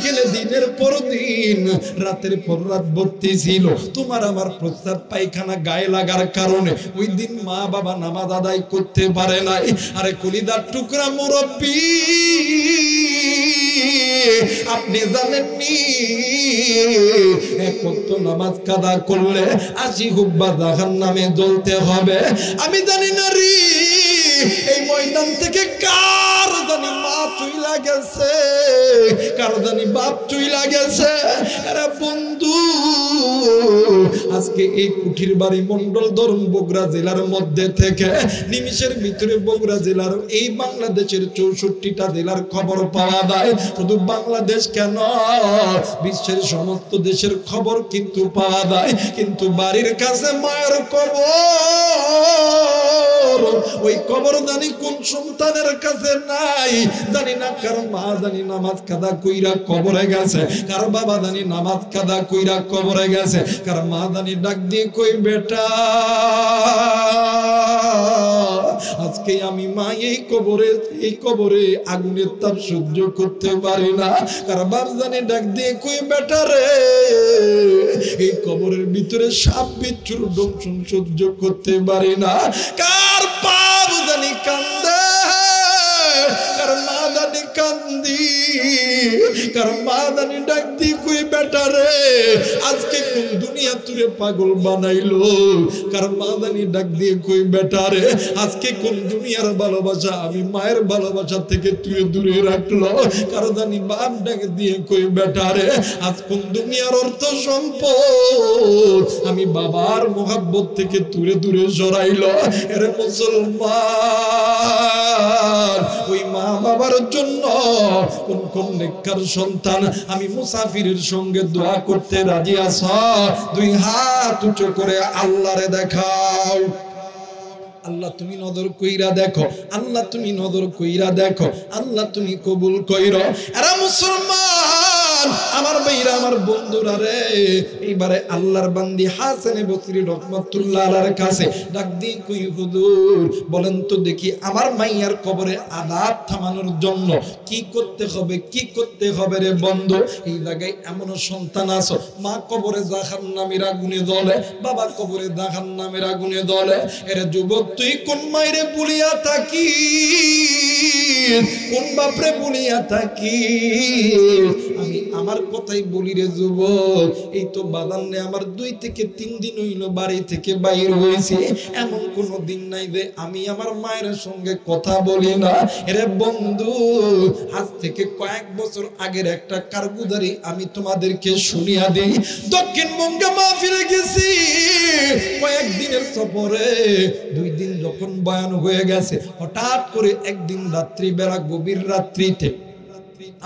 যেখানে দিনের পর দিন রাতের পর রাত ভর্তি ছিল তোমার আমার প্রস্তাব পায়খানা গায়ে লাগার কারণে ওই দিন মা বাবা নামাজ আদায় করতে পারে নাই। আরে কলিদার টুকরা মুরব্বী, আপনি জানেননি এক ওয়াক্ত নামাজ কাদা করলে 80 হুব্বা জাহান্নামে জ্বলতে হবে। আমি জানি না রে এই ময়দান থেকে কার জানি মা চুইলা গেছে, কার জানি বাপ চুইলা গেছে। আরে বন্ধু, আজকে এই কুঠির বাড়ি মন্ডল ধরুন বগুড়া জেলার মধ্যে থেকে নিমিষের ভিতরে বগুড়া জেলার এই বাংলাদেশের 64টা জেলার খবর পাওয়া যায়। শুধু বাংলাদেশ কেন, বিশ্বের সমস্ত দেশের খবর কিন্তু পাওয়া যায়। কিন্তু বাড়ির কাছে মায়ের কবর, ওই কবর জানি কোন সন্তানের কাছে নাই জানি না। কার মা জানি নামাজ কাদা কইরা কবরে গেছে, কার বাবা জানি নামাজ কাদা কইরা কবরে গেছে, কার মা জানি ডাক দিয়ে কই বেটা আজকে আমি মা এই কবরে আগুনের তাপ সহ্য করতে পারি না। কার বাপ জানি ডাক দিয়ে কই বেটা রে এই কবরের ভিতরে সাপ বিচ্ছুর দংশন সহ্য করতে পারি না। কার বাপ জানি কান্দে, কার মা জানি কান্দি, কার মা জানি ডাক দিয়ে কই বেটা রে আজকে কোন দুনিয়া তুরে পাগল বানাইলো। কার মা জানি ডাক দিয়ে কই বেটা রে আজকে কোন দুনিয়ার ভালোবাসা আমি মায়ের ভালোবাসা থেকে তুই দূরে রাখলো। কার জানি বাপ ডাক দিয়ে কই বেটা রে আজ কোন দুনিয়ার অর্থ সম্পদ আমি বাবার মোহাব্বত থেকে দূরে দূরে সরাইলো। এর মুসলমান, ওই মা বাবার জন্য কোন কোন নেককার সন্তান আমি মুসাফিরের সঙ্গে দোয়া করতে রাজি আছো? দুই হাত উঁচু করে আল্লাহরে দেখাও। আল্লাহ তুমি নজর কইরা দেখো, আল্লাহ তুমি নজর কইরা দেখো, আল্লাহ তুমি কবুল কইরো। এরা মুসলমান আমার ভাইরা আমার বন্ধুরা রে, এইবারে আল্লাহর বান্দি হাসান বসরি রহমাতুল্লাহ আলাইহির কাছে ডাক দিয়ে কই হুজুর বলেন তো দেখি আমার মাইয়ার কবরে আযাব থামানোর জন্য কি করতে হবে, কি করতে হবে রে বন্ধু। এই জায়গায় এমন সন্তান আছো মা কবরে জাহান্নামের আগুনে জ্বলে, বাবা কবরে জাহান্নামের আগুনে জ্বলে। এর যুবক তুই কোন মাইরে বুলিয়া থাকি, কোন বাপরে বুলিয়া থাকি? আমি আমার কথাই বলি রে যুবক, এই তো বাদান্নে আমার 2 থেকে 3 দিন হইল বাড়ি থেকে বাইর হয়েছি, এমন কোন দিন নাই যে আমি আমার মায়ের সঙ্গে কথা বলি না। এরে বন্ধু, আজ থেকে কয়েক বছর আগের একটা কারগুজারি আমি তোমাদেরকে শুনিয়া দিই। দক্ষিণবঙ্গে মাহফিলে গেছি কয়েকদিনের সফরে, 2 দিন যখন বয়ান হয়ে গেছে হঠাৎ করে একদিন রাত্রি বেলা গভীর রাত্রিতে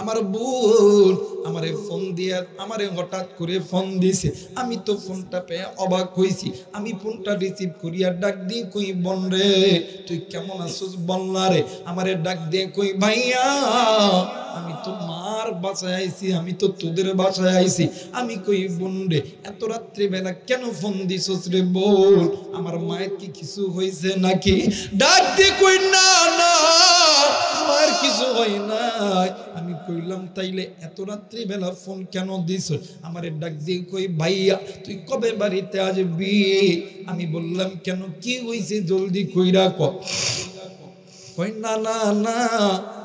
আমার বোন আমারে ফোন দিয়ে আমারে হঠাৎ করে ফোন দিছে। আমি তো ফোনটা পেয়ে অবাক হইছি। আমি ফোনটা রিসিভ করিয়া ডাক দিয়ে কই বোন রে তুই কেমন আছিস বল না রে। আমারে ডাক দিয়ে কই ভাইয়া আমি তো মার বাসায় আইছি, আমি তো তোদের বাসায় আইছি। আমি কই বোন রে এত রাত্রি বেলা কেন ফোন দিছস রে বল, আমার মায়ের কি কিছু হয়েছে নাকি? ডাক দিয়ে কই না না মায়ের কিছু হয় নাই। আমি কইলাম তাইলে এত রাত্রি বেলা ফোন কেন দিছ? আমারে ডাক দিয়ে কই ভাইয়া তুই কবে বাড়িতে আসবি? আমি বললাম কেন কি হইছে জলদি কইরা ক। কই না না না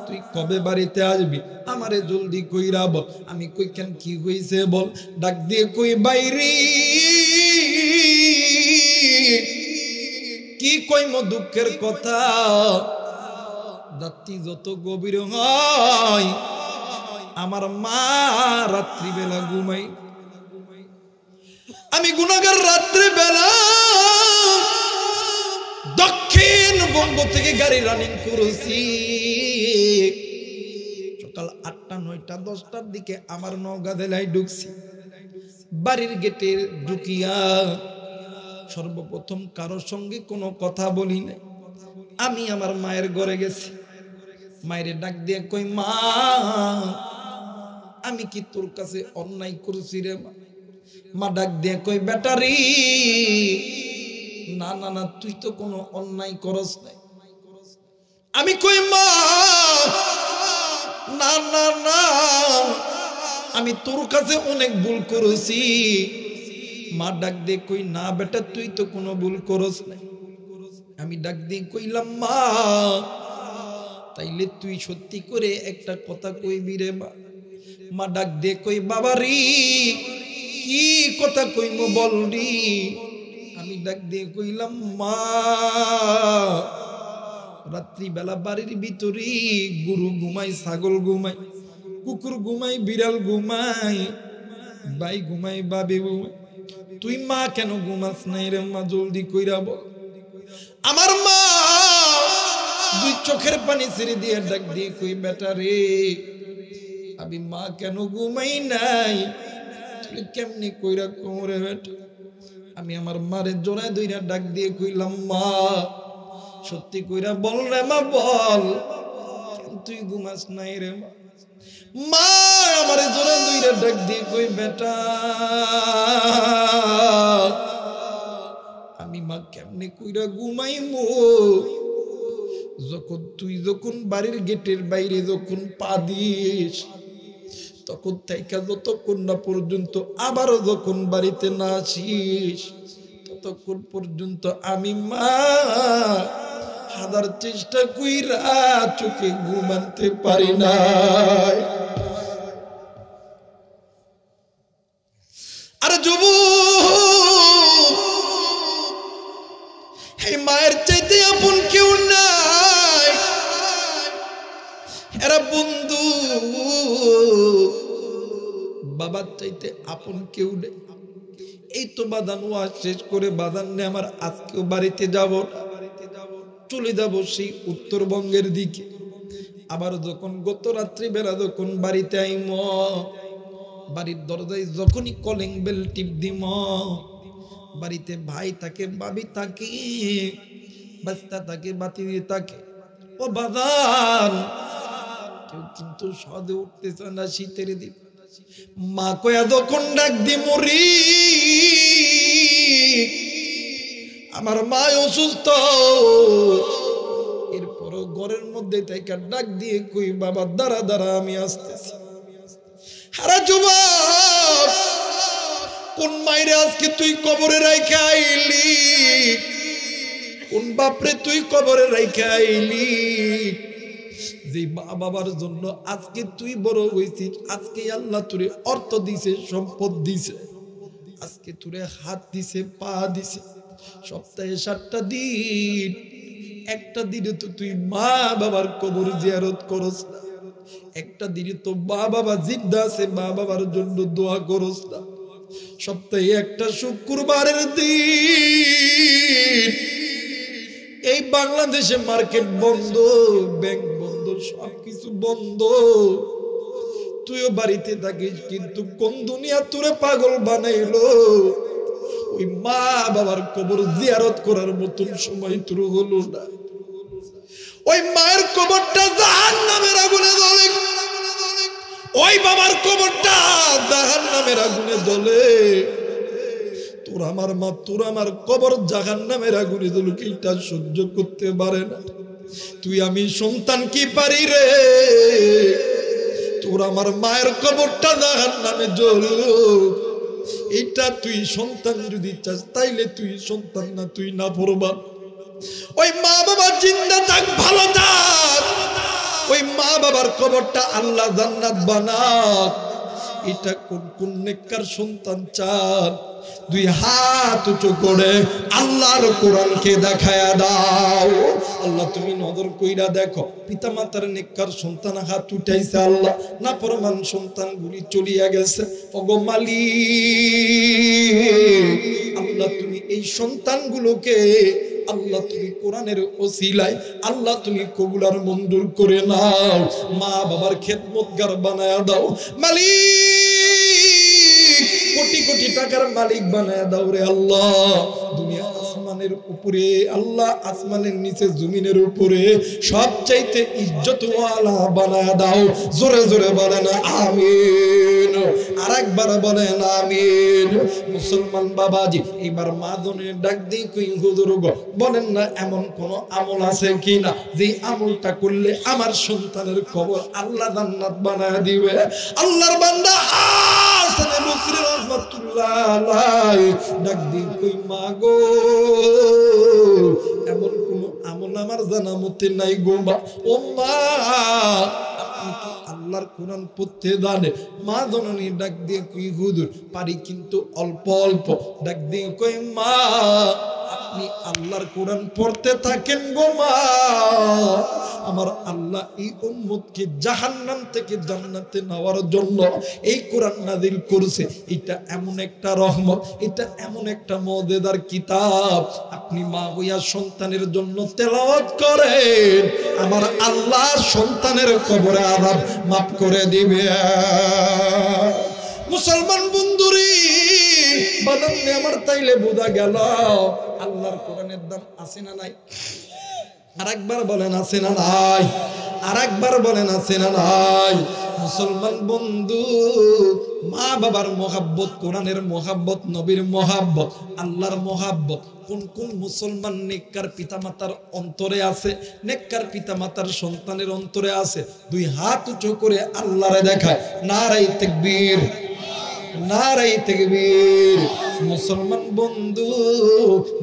তুই কবে বাড়িতে আসবি আমারে জলদি কইরা বল। আমি কই কেন কি হইছে বল। ডাক দিয়ে কই বাইরে কি কইম দুঃখের কথা, রাত্রি যত গভীর হয় আমার মা রাত্রিবেলা ঘুমাই। আমি গুনাহগার রাত্রিবেলা দক্ষিণবঙ্গ থেকে গাড়ি রানিং করেছি। সকাল 8টা 9টা 10টার দিকে আমার নওগাঁ জেলায় ঢুকছি। বাড়ির গেটে ঢুকিয়া সর্বপ্রথম কারোর সঙ্গে কোনো কথা বলি নাই। আমি আমার মায়ের ঘরে গেছি। মায়ের ডাক দিয়ে কই মা আমি কি তোর কাছে অন্যায় করছি রে? মা ডাক দিয়ে কই বেটারি না না না তুই তো কোনো অন্যায় করস নাই। আমি কই মা না না না আমি তোর কাছে অনেক ভুল করেছি। মা ডাক দিয়ে কই, না বেটা তুই তো কোনো ভুল করস না। আমি ডাক দিয়ে কইলাম, মা তাইলে তুই সত্যি করে একটা কথা কইবি রে মা। মা ডাক দিয়ে কই, বাবা রে কি কথা কইমু বল রে। আমি ডাক দিয়ে কইলাম, মা রাত্রি বেলা বাড়ির ভিতরে গরু ঘুমাই, ছাগল ঘুমাই, কুকুর ঘুমাই, বিড়াল ঘুমাই, ভাই ঘুমাই, বাবি ঘুমাই, তুই মা কেন ঘুমাস নাই রে মা? জলদি কইরা বল। আমার মা দুই চোখের পানি ছেড়ে দিয়ে ডাক দিয়ে কই, বেটা রে আমি মা কেন ঘুমাই নাই তুই কেমনি কইরা কোমরে বেটা। আমি আমার মারে জোড়ায় দইরা ডাক দিয়ে কইলাম, মা সত্যি কইরা বল রে মা, বল তুই ঘুমাস নাই রে মা। মা আমারে জোড়ায় দইরা ডাক দিয়ে কই, বেটা আমি মা কেমনে কইরা ঘুমাইমু? যখন বাড়ির গেটের বাইরে যখন পা দিস তখন থেকে যতক্ষণ না পর্যন্ত আবারও যখন বাড়িতে না আসিস ততক্ষণ পর্যন্ত আমি মা হাজার চেষ্টা কইরা চোখে ঘুমাতে পারি না। আরে যুবক, এই মায়ের চাইতে আপন কেউ নাই। এরা বন্ধু, বাবার চাইতে আপন কেউ নেই। এই তো বাদান ওয়াজ শেষ করে বাদান নে আমার আজকেও বাড়িতে যাব, চলে যাব সেই উত্তরবঙ্গের দিকে। আবার যখন গত রাত্রি বেলা যখন বাড়িতে আইম, বাড়ির দরজায় যখনই কলিং বেল টিপ দিম, বাড়িতে ভাই থাকে, বাবি থাকে, বাস্তা থাকে, বাতি থাকে, ও বাদান কেউ কিন্তু সদে উঠতেছে না শীতের দিন। মা কয়া যখন ডাক দি মরি, আমার মা অসুস্থ, এরপরও ঘরের মধ্যে থেকে ডাক দিয়ে কই, বাবা দাঁড়া দাঁড়া আমি আসতেছি। হারা যুবক, কোন মাইরে আজকে তুই কবরে রাইখা আইলি? কোন বাপরে তুই কবরে রাইখা আইলি? যে মা বাবার জন্য আজকে তুই বড় হয়েছিস, আজকে আল্লাহ তোরে অর্থ দিছে, সম্পদ দিছে, আজকে তোরে হাত দিছে, পা দিছে। সপ্তাহে 7টা দিন, একটা দিনে তো তুই মা বাবার কবর জিয়ারত করস না। একটা দিনে তো মা বাবা জিন্দা আছে, মা বাবার জন্য দোয়া করস না। সপ্তাহে একটা শুক্রবারের দিন এই বাংলাদেশে মার্কেট বন্ধ, ব্যাংক বন্ধ, সবকিছু বন্ধ, তুইও বাড়িতে থাকিস, কিন্তু কোন দুনিয়া তোরে পাগল বানাইলো? ওই মা বাবার কবর জিয়ারত করার মতন সময় তোর হলো না। ওই মায়ের কবরটা জাহান্নামের আগুনে জ্বলে, ওই বাবার কবরটা জাহান্নামের আগুনে জ্বলে। তোর আমার মা, তোর আমার কবর জাহান্নামের আগুনে জ্বলুক, এইটা সহ্য করতে পারে না। তুই আমি সন্তান কি পারি রে? তোর আমার মায়ের কবরটা জাহান্নামে জ্বলুক, এইটা তুই সন্তান যদি চাস তাইলে তুই সন্তান না, তুই না পড়বা। ওই মা বাবা জিন্দা থাক, ভালো থাক, ওই মা বাবার কবরটা আল্লাহ জান্নাত বানাক। এটা কোন কোন নেককার সন্তান চান? 2 হাত উঁচু করে আল্লাহর কোরআনকে দেখায়া দাও। আল্লাহ তুমি নজর কইরা দেখো, পিতা মাতার নেককার সন্তান হাত উঠাইছে, আল্লাহ নাফরমান সন্তান গুলি চলিয়া গেছে। ওগো মালিক, আল্লাহ তুমি এই সন্তানগুলোকে আল্লাহ তুমি কোরআনের ওসিলায় আল্লাহ তুমি কবুল আর মঞ্জুর করে নাও। মা বাবার খেদমতগার বানায়া দাও মালিক, কোটি কোটি টাকার মালিক বানায়া দাও রে আল্লাহ। দুনিয়া আসমানের উপরে, আল্লাহ আসমানের নিচে জমিনের উপরে সবচাইতে ইজ্জতওয়ালা বানায়া দাও। জোরে জোরে বলেন আমিন, আরেকবার বলেন আমিন। মুসলমান বাবাজি, এবার মাদনের ডাক দিয়ে কই, হুজুর গো বলেন না এমন কোন আমল আছে কিনা যে আমলটা করলে আমার সন্তানের কবর আল্লাহ জান্নাত বানায়া দিবে? আল্লাহর বান্দা লাই ডাক দি কই মা গো এমন কোন আমল আমার জানা মতে নাই গো মা। ও মা আপনি কি আল্লাহর কোরআন পড়তে জানে? মা জননী ডাক দিয়ে কই হুজুর পারি কিন্তু অল্প অল্প। ডাক দিয়ে কই মা আপনি আল্লাহর কোরআন পড়তে থাকেন গো মা, আমার আল্লাহ এই উম্মতকে জাহান্নাম থেকে জান্নাতে নেওয়ার জন্য এই কোরআন নাযিল করছে। এটা এমন একটা রহমত, এটা এমন একটা মুজিজার কিতাব। আপনি মা হইয়া সন্তানের জন্য তেলাওয়াত করেন, আমার আল্লাহ সন্তানের কবরে আযাব মাফ করে দিবে। মুসলমান বন্ধুরে বাদাম আমার তাইলে বোঝা গেল আল্লাহর কোরআনের দাম আছে না নাই? আরেকবার বলেন আছে না নাই? আরেকবার বলেন আছে না নাই? মুসলমান বন্ধু, মা বাবার মোহাব্বত, কোরআনের মোহাব্বত, নবীর মোহাব্বত, আল্লাহর মোহাব্বত কোন কোন মুসলমান নেককার পিতামাতার অন্তরে আছে? নেককার পিতামাতার সন্তানের অন্তরে আছে? দুই হাত উঁচু করে আল্লাহরে দেখায় নারায়ে তাকবীর, নারায়ে তাকবীর। মুসলমান বন্ধু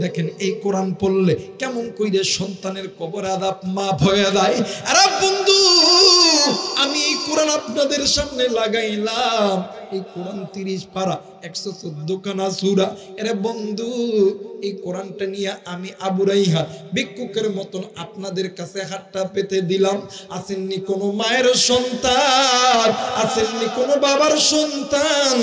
দেখেন এই কোরআন পড়লে কেমন কইরে সন্তানের কবর আযাব মাফ হয়ে যায়। আরে বন্ধু আমি এই কোরআন আপনাদের সামনে লাগাইলাম, এই কোরআন 30 পারা 114 খানা সূরা। আরে বন্ধু এই কোরআনটা নিয়ে আমি আবু রাইহান ভিক্ষুকের মতন আপনাদের কাছে হাতটা পেতে দিলাম। আসেননি কোনো মায়ের সন্তান, আসেননি কোনো বাবার সন্তান,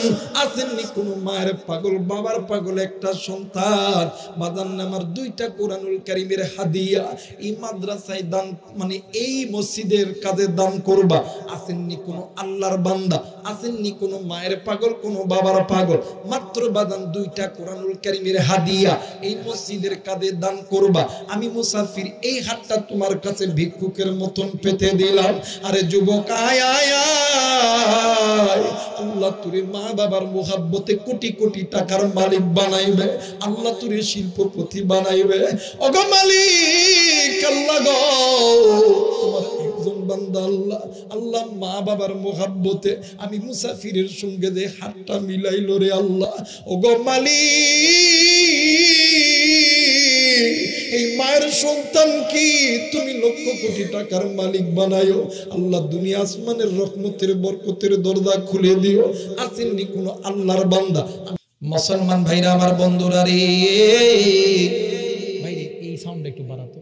আসেননি কোনো মায়ের পাগল বাবার পাগল একটা সন্তান। বাজান আমার 2টা কোরআনুল কারীমের হাদিয়া এই মাদ্রাসায় দান, মানে এই মসজিদের কাজে দান করবা। আসেননি কোনো আল্লাহর বান্দা, আসেননি কোনো মায়ের পাগল, কোনো বাবার পাগল, মাত্র বাজান 2টা কোরআনুল কারীমের হাদিয়া এই মসজিদের কাজে দান করবা। আমি মুসাফির এই হাতটা তোমার কাছে ভিক্ষুকের মতন পেতে দিলাম। আরে যুবক আয় আয় আয়, আল্লাহ তোরে মা বাবার মোহাব্বতে কোটি কোটি টাকার মালিক বানাইবে, আল্লাহ তোরে শিল্পপতি বানাইবে। ওগো মালিক আল্লাহ গো, তোমার একজন বান্দা আল্লাহ, আল্লাহ মা বাবার মোহাব্বতে আমি মুসাফিরের সঙ্গে যে হাতটা মিলাইল রে আল্লাহ, ওগো মালিক এই মায়ের সন্তান কি তুমি লক্ষ কোটি টাকার মালিক বানায়ো। আল্লাহ দুনিয়া আসমানের রহমতের বরকতের দরজা খুলে দিও। আসেননি কোনো আল্লাহর বান্দা। মুসলমান ভাইরা আমার বন্ধুরা রে, ভাই এই সাউন্ডটা একটু বাড়াতো,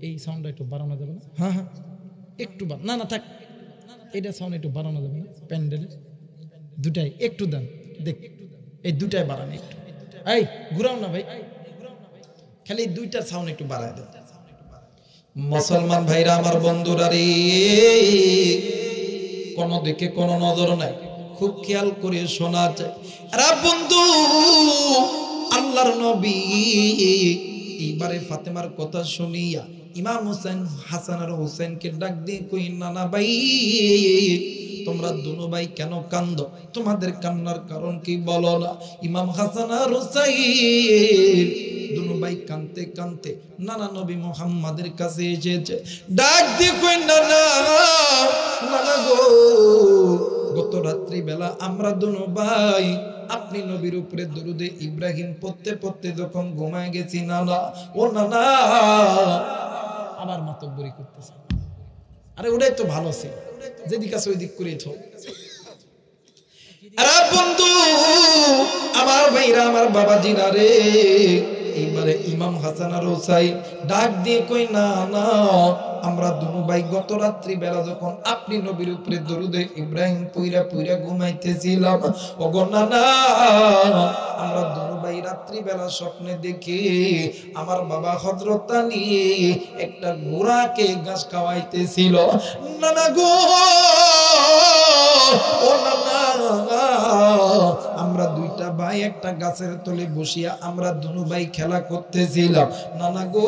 এই সাউন্ডটা একটু বাড়ানো যাবে না? হ্যাঁ হ্যাঁ একটু না না থাক, এটা সাউন্ড একটু বাড়ানো যাবে না? প্যান্ডেলে দুটাই একটু দেন, দেখ এই দুটাই বাড়ান একটু, এই ঘুরাও না ভাই, খালি 2টা সাউন্ড একটু বাড়ায় দেন। মুসলমান ভাইরা আমার বন্ধুরা রে, কোন দিকে কোন নজর নাই, খুব খেয়াল করে শোনা যায়। আরে বন্ধু আল্লাহর নবী এইবারে ফাতেমার কথা শুনিয়া ইমাম হোসেন হাসান আর হোসেনকে ডাক দিয়ে কই নানা ভাই তোমরা দুনো ভাই কেন কান্দো? তোমাদের কান্নার কারণ কি বলো না? ইমাম হাসান আর হোসেন দুনো ভাই কানতে কানতে নানা নবী মুহাম্মাদের কাছে এসেছে। ডাক দিয়ে কই নানা, নানা গো গত রাত্রি বেলা আমরা দুনো ভাই আপনি নবীর উপরে দরুদে ইব্রাহিম পড়তে পড়তে যখন ঘুমায় গেছি নানা, ও নানা আমার মাতব্বরি করতেছে। আরে ওটাই তো ভালো ছিল, যেদিকে আছে ওই দিক করেই তো। আরে বন্ধু আমার ভাইরা আমার বাবাজিরা রে, এইবারে ইমাম হাসান আর হোসাইন ডাক দিয়ে কই না না আমরা দুনো ভাই গত রাত্রি বেলা যখন আপনি নবীর উপরে দরুদে ইব্রাহিম পুইরা পুইরা ঘুমাইতেছিলাম, ওগো নানা আমরা দুনো ভাই রাত্রি বেলা স্বপ্নে দেখি আমার বাবা হযরত আলী একটা ঘোড়াকে ঘাস খাওয়াইতেছিল। নানা গো ও নানা আমরা 2টা ভাই একটা গাছের তলে বসিয়া আমরা দুনো ভাই খেলা করতেছিলাম। নানা গো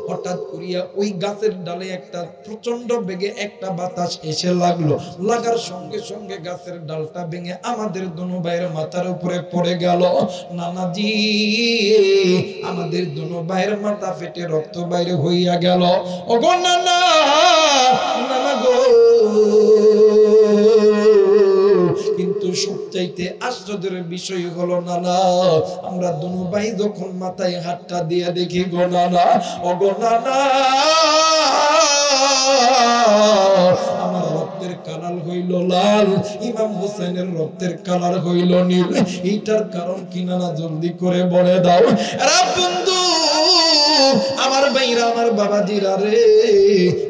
হঠাৎ করিয়া ওই গাছের ডালে একটা প্রচন্ড বেগে একটা বাতাস এসে লাগলো, লাগার সঙ্গে সঙ্গে গাছের ডালটা ভেঙে আমাদের দুনো ভাইয়ের মাথার উপরে পড়ে গেল। নানাজি আমাদের দুনো ভাইয়ের মাথা ফেটে রক্ত বাইরে হইয়া গেল। ওগো নানা, নানা গো কিন্তু সবচাইতে আশ্চর্যের বিষয় হলো নানা, আমরা দুনু ভাই যখন মাথায় হাতটা দিয়ে দেখি গো নানা, ও গো নানা, আমার রক্তের কালার হইল লাল, ইমাম হোসেনের রক্তের কালার হইল নীল। এইটার কারণ কি নানা জলদি করে বলে দাও। আরে বন্ধু, আমার ভাইরা, আমার বাবাজিরা রে,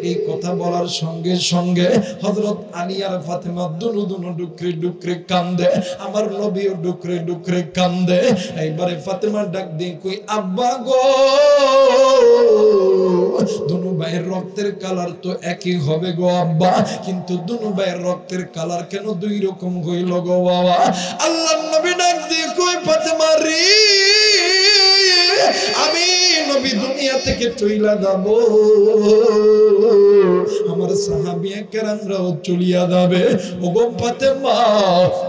এই কথা বলার সঙ্গে সঙ্গে হযরত আলী আর ফাতেমা দুনু ডুকরে ডুকরে কান্দে, আমার নবীও ডুকরে ডুকরে কান্দে। এইবারে ফাতেমা ডাক দিয়ে কই, আব্বা গো, দুনু ভাইয়ের রক্তের কালার তো একই হবে গো আব্বা, কিন্তু দুনু ভাইয়ের রক্তের কালার কেন দুই রকম হইল গো বাবা? আল্লাহর নবী ডাক দিয়ে কই, ফাতেমা রে, আমি নবী দুনিয়া থেকে চইলা যাব, আমার সাহাবিয়ে কেরামরাও চলিয়া যাবে। ওগো ফাতেমা,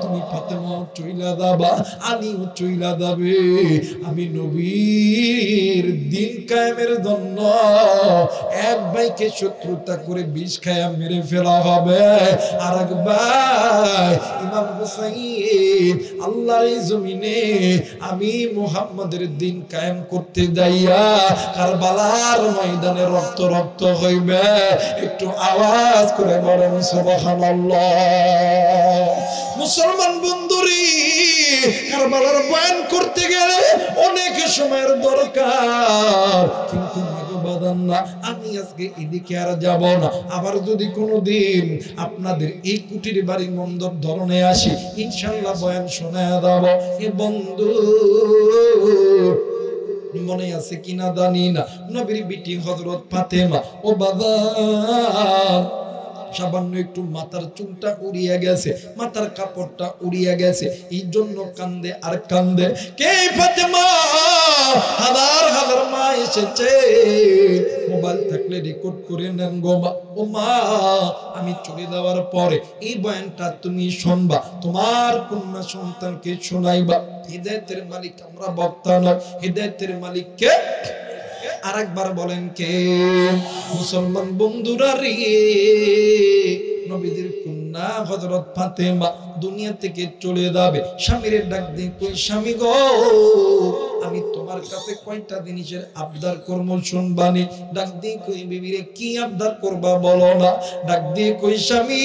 তুমি ফাতেমা চইলা যাবা, আলীও চইলা যাবে। আমি নবীর দিন কায়েমের জন্য এক ভাইকে শত্রুতা করে বিষ খায়া মেরে ফেলা হবে, আর এক ভাই ইমাম হুসাইন আল্লাহর এই জমিনে আমি মুহাম্মাদের দিন কায়েম করতে যাইয়া কারবালার ময়দানে রক্ত রক্ত হইবে। একটু আওয়াজ করে বলেন সুবহানাল্লাহ। মুসলমান বন্ধুরি, কারবালার বয়ান করতে গেলে অনেক সময়ের দরকার, কিন্তু না, আমি আজকে এদিকে আর যাব না। আবার যদি কোনোদিন আপনাদের এই কুটির বাড়ি মন্দর ধরনে আসি, ইনশাআল্লাহ বয়ান শোনায়া দেব। এ বন্ধু, মনে আছে কিনা জানি না, নবীর বিটি হযরত ফাতেমা, ও বাবা, সামান্য একটু মাথার চুলটা উড়িয়ে গেছে, মাথার কাপড়টা উড়িয়ে গেছে, এই জন্য কান্দে আর কান্দে। কে ফাতেমা? হাজার হাজার মা এসেছে, মোবাইল থাকলে রেকর্ড করে নেন গো মা। ও মা, আমি চলে যাওয়ার পরে এই বয়ানটা তুমি শুনবা, তোমার কন্যা সন্তানকে শোনাইবা। হিদায়াতের মালিক আমরা বক্তা নয়, হিদায়াতের মালিক কে? আরেকবার বলেন কে? মুসলমান বন্ধুরা রে, নবীদের কন্যা হযরত ফাতেমা দুনিয়া থেকে চলে যাবে। স্বামীর ডাক দিয়ে কই, স্বামী গো, আমি তোমার কাছে কয়টা জিনিসের আবদার করব শুনবানি। ডাক দিয়ে কই, বিবিরে কি আবদার করবা বলো না। ডাক দিয়ে কই, স্বামী,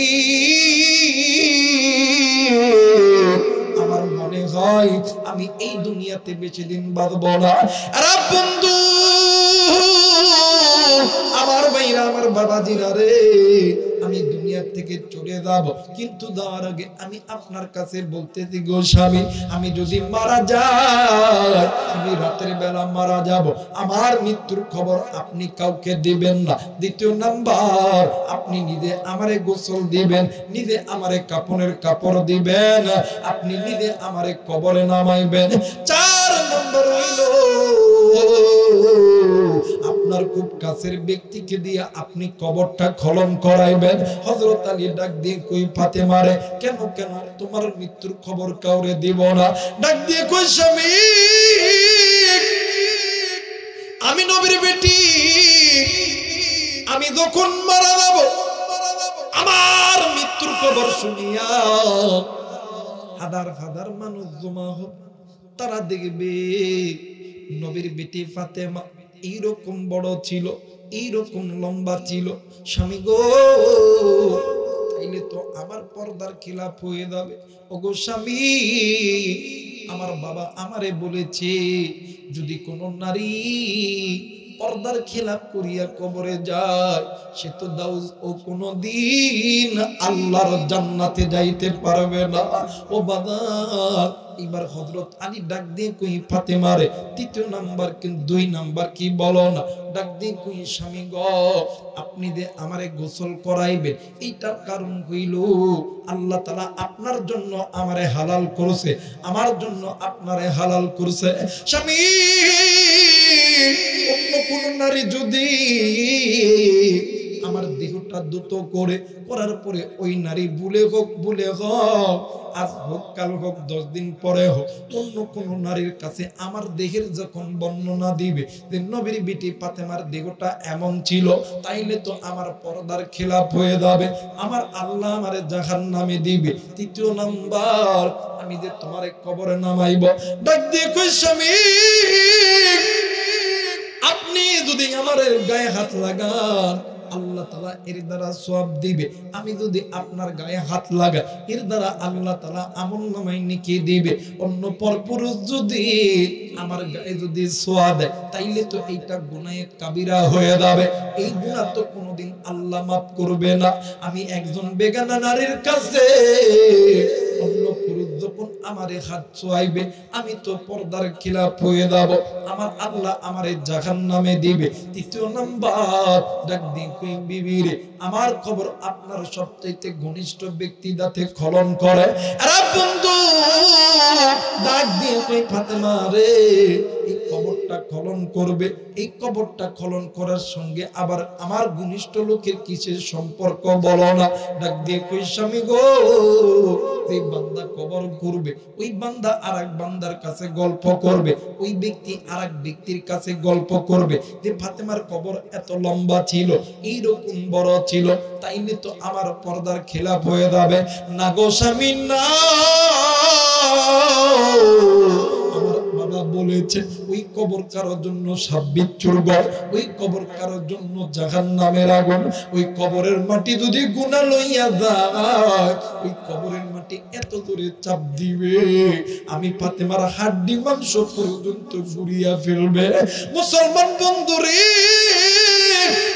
আমার মনে হয় আমি এই দুনিয়াতে বেশি দিন বাঁচব না। আরে বন্ধু, আমার ভাইরা, আমার বাবাজিরা রে, আমি দুনিয়া থেকে চলে যাব, কিন্তু যাওয়ার আগে আমি আপনার কাছে বলতেছি গো স্বামী, আমি যদি মারা যাই, আমি রাতের বেলা মারা যাব, আমার মৃত্যুর খবর আপনি কাউকে দিবেন না। দ্বিতীয় নাম্বার, আপনি নিজে আমারে গোসল দিবেন, নিজে আমারে কাপড়ের কাপড় দিবেন, আপনি নিজে আমারে কবরে নামাইবেন। 4 নম্বর হইল, আপনার খুব কাছের ব্যক্তিকে দিয়ে আপনি কবরটা খনন করাইবেন। হযরত আলী ডাক দিয়ে কই, ফাতেমারে, কেন কেন তোমার মৃত্যুর খবর কাউরে দিব না? ডাক দিয়ে কই, স্বামী, আমি নবীর বেটি, আমি যখন মারা যাব, আমার মৃত্যুর খবর শুনিয়া হাজার হাজার মানুষ জমা হবে, তারা দেখবে নবীর বেটি ফাতেমা এইরকম বড় ছিল, এইরকম লম্বা ছিল। স্বামী গো, তাইলে তো আমার পর্দার খিলাফ হয়ে যাবে। ওগো স্বামী, আমার বাবা আমারে বলেছে, যদি কোনো নারী পর্দার খিলাফ করিয়া কবরে যায়, সে তো দাও ও কোনদিন আল্লাহর জান্নাতে যাইতে পারবে না। ও বাবা, এবার হযরত আলী ডাক দিয়ে কই, ফাতেমারে, 3 নাম্বার কিন্তু 2 নাম্বার কি বলো না? ডাক দিয়ে কই, স্বামী গো, আপনি যে আমারে গোসল করাইবেন, এইটার কারণ হইল আল্লাহ তাআলা আপনার জন্য আমারে হালাল করেছে, আমার জন্য আপনারে হালাল করেছে। স্বামী, অন্য কোন নারী যদি আমার দেহটা দ্রুত করে করার পরে ওই নারী ভুলে হোক আজ হোক কাল হোক 10 দিন পরে হোক অন্য কোন নারীর কাছে আমার দেহের যখন বর্ণনা দিবে যে নবীর বিটি ফাতেমার দেহটা এমন ছিল, তাইলে তো আমার পর্দার খেলাপ হয়ে যাবে, আমার আল্লাহ আমারে জাহান্নামে দিবে। তৃতীয় নাম্বার, আমি যে তোমার কবরে নামাইব, ডাক দিয়ে কই স্বামী আপনি যদি আমার গায়ে হাত লাগান আল্লাহ তাআলা এর দ্বারা সওয়াব দিবে, আমি যদি আপনার গায়ে হাত লাগা এর দ্বারা আল্লাহ তাআলা আমলনামায় নেকি দিবে। অন্য পরপুরুষ যদি আমার গায়ে যদি ছোঁয়া দেয় তাইলে তো এইটা গুনাহে কাবিরা হয়ে যাবে, এই গুনাহ তো কোনোদিন আল্লাহ মাফ করবে না। আমি একজন বেগানা নারীর কাছে অন্য পুরুষ যখন আমারে হাত ছোঁয়াইবে আমি তো পর্দার খিলাফ হয়ে যাব, আমার আল্লাহ আমারে জাহান্নামে দিবে। তৃতীয় নাম্বার, ডাক দিন কই বিবিরে আমার খবর আপনার সবচাইতে ঘনিষ্ঠ ব্যক্তি যাতে খলন করে। আরে বন্ধু ডাক দিয়ে কই ফাতেমা রে এই কবরটা খলন করবে, এই কবরটা খলন করার সঙ্গে আবার আমার ঘনিষ্ঠ লোকের কিসের সম্পর্ক বলো না। ডাক দিয়ে কই স্বামী গো এই বান্দা কবর করবে, ওই বান্দা আরেক বান্দার কাছে গল্প করবে, ওই ব্যক্তি আরেক ব্যক্তির কাছে গল্প করবে যে ফাতেমার কবর এত লম্বা ছিল, এইরকম বড় ছিল, তাইলে তো আমার পর্দার খেলাপ হয়ে যাবে। না গো স্বামী না, আমার বাবা বলেছে ওই কবর কারোর জন্য সাব্বিচ্ছুর ঘর, ওই কবর কারোর জন্য জাহান্নামের আগুন। ওই কবরের মাটি যদি গুনাহ লইয়া যায় ওই কবরের মাটি এত দূরে চাপ দিবে আমি ফাতেমার হাড্ডি মাংস পর্যন্ত গুড়িয়া ফেলবে। মুসলমান বন্ধুরে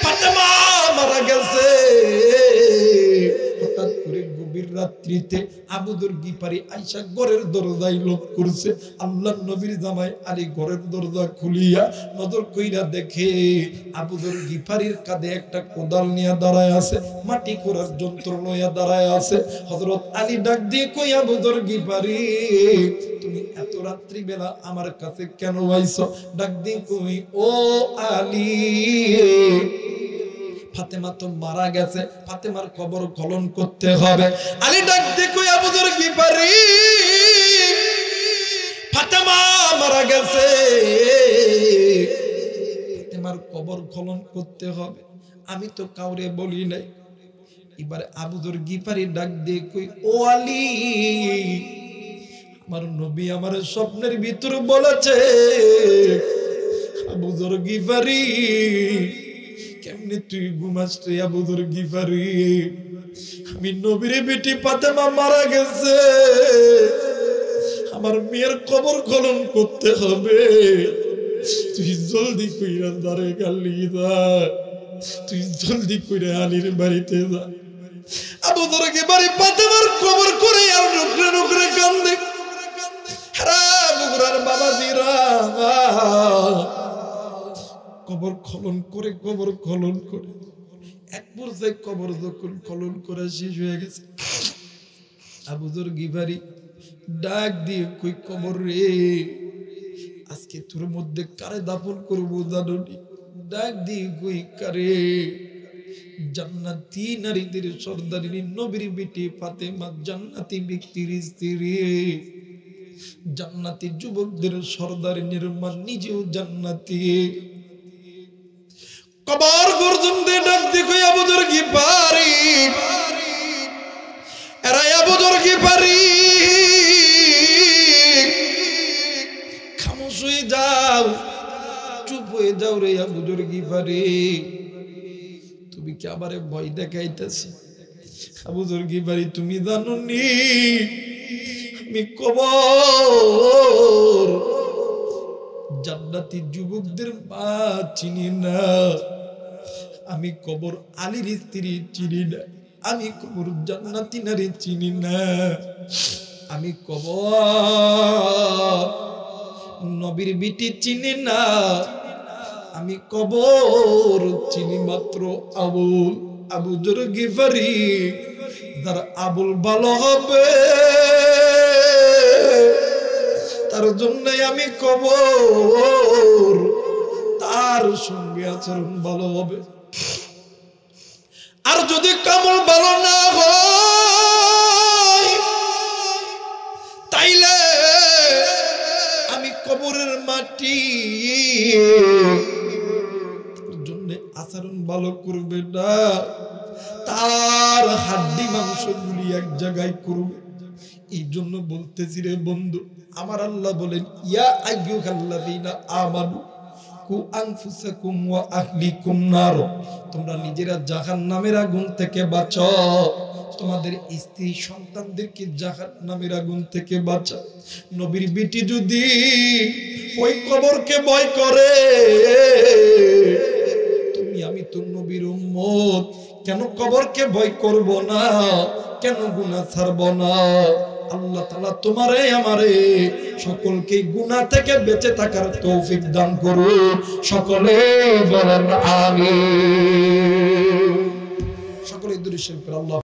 ফাতেমা মারা গেছে। হঠাৎ করে গভীর রাত্রিতে আবু যর গিফারি আয়েশা ঘরের দরজায় লক করছে। আল্লাহর নবীর জামাই আলী ঘরের দরজা খুলিয়া নজর কইরা দেখে আবু যর গিফারির কাঁধে একটা কোদাল নিয়ে দাঁড়ায় আছে, মাটি খোঁড়ার যন্ত্র লইয়া দাঁড়ায় আছে। হযরত আলী ডাক দিয়ে কই আবু যর গিফারি তুমি এত রাত্রি বেলা আমার কাছে কেন আইছো? ডাক দিয়ে কই ও আলী ফাতেমা তো মারা গেছে, ফাতেমার কবর খনন করতে হবে। আলী ডাক দিয়ে কই আবু যর গিফারি ফাতেমা মারা গেছে, ফাতেমার কবর খনন করতে হবে, আমি তো কাউরে বলি নাই। এবারে আবু যর গিফারি ডাক দিয়ে কই ও আলী আমার নবী আমার স্বপ্নের ভিতর বলেছে আবু যর গিফারি কেমনে তুই ঘুমাস রে আবু যর গিফারি? আমি নবীর বেটি ফাতেমা মারা গেছে, আমার মেয়ের কবর খনন করতে হবে, তুই জলদি কইরা দারে গালি দা, তুই জলদি কইরা আলীর বাড়িতে যা। আবু যর গিফারি ফাতেমার কবর করে আর নুকরে নুকরে কান্দে। হ্যাঁ বুগুরার বাবাজিরা কবর খনন করে এক পর্যায়ে কবর যখন খনন করে শেষ হয়ে গেছে আবু যর গিফারি ডাক দিয়ে কই কবর রে আজকে তোর মধ্যে কারে দাফন করবো জানি? ডাক দিয়ে কই কারে? জান্নাতি নারীদের সর্দারিনী নবীর বেটি ফাতেমা জান্নাতি ব্যক্তির স্ত্রী, জান্নাতি যুবকদের সর্দারিনীর মা নিজেও জান্নাতি। কবর গর্জন দে ডাক দিয়ে কই আবু যর গিফারি এরা আবু যর গিফারি খামোশ হয়ে যাও, চুপ হয়ে যাও রে আবু যর গিফারি, তুমি কি আমারে ভয় দেখাইতেছি? আবু যর গিফারি তুমি জানো নি আমি কবর জান্নাতি যুবকদের মা চিনি না, আমি কবর আলীর স্ত্রী চিনি না, আমি কবর জান্নাতি নারী চিনি না, আমি কবর নবীর বিটি চিনি না, আমি কবর চিনি মাত্র আবুল। আবু যর গিফারি যার আবুল ভালো হবে তার জন্য আমি কবর, তার সঙ্গে আচরণ ভালো হবে। আর যদি কবর ভালো না হয় তাইলে আমি কবরের মাটি জন্য আচরণ ভালো করবে না, তার হাড্ডি মাংসগুলি এক জায়গায় করবে। এই জন্য বলতেছি রে বন্ধু, আমার আল্লাহ বলেন ইয়া আইয়ুহাল্লাযীনা আমানু কু আনফুসাকুম ওয়া আহলিকুম নার, তোমরা নিজেরা জাহান্নামের আগুন থেকে বাঁচাও, তোমাদের স্ত্রী সন্তানদেরকে জাহান্নামের আগুন থেকে বাঁচাও। নবীর বেটি যদি ওই কবরকে ভয় করে, তুমি আমি তো নবীর উম্মত, কেন কবরকে ভয় করব না, কেন গুনাহ ছাড়ব না? আল্লাহ তাআলা তোমারে আমারে সকলকে গুনাহ থেকে বেঁচে থাকার তৌফিক দান করুন। সকলে বলেন আমিন। সকলে দুরূদ শরীফ পড়ে আল্লাহ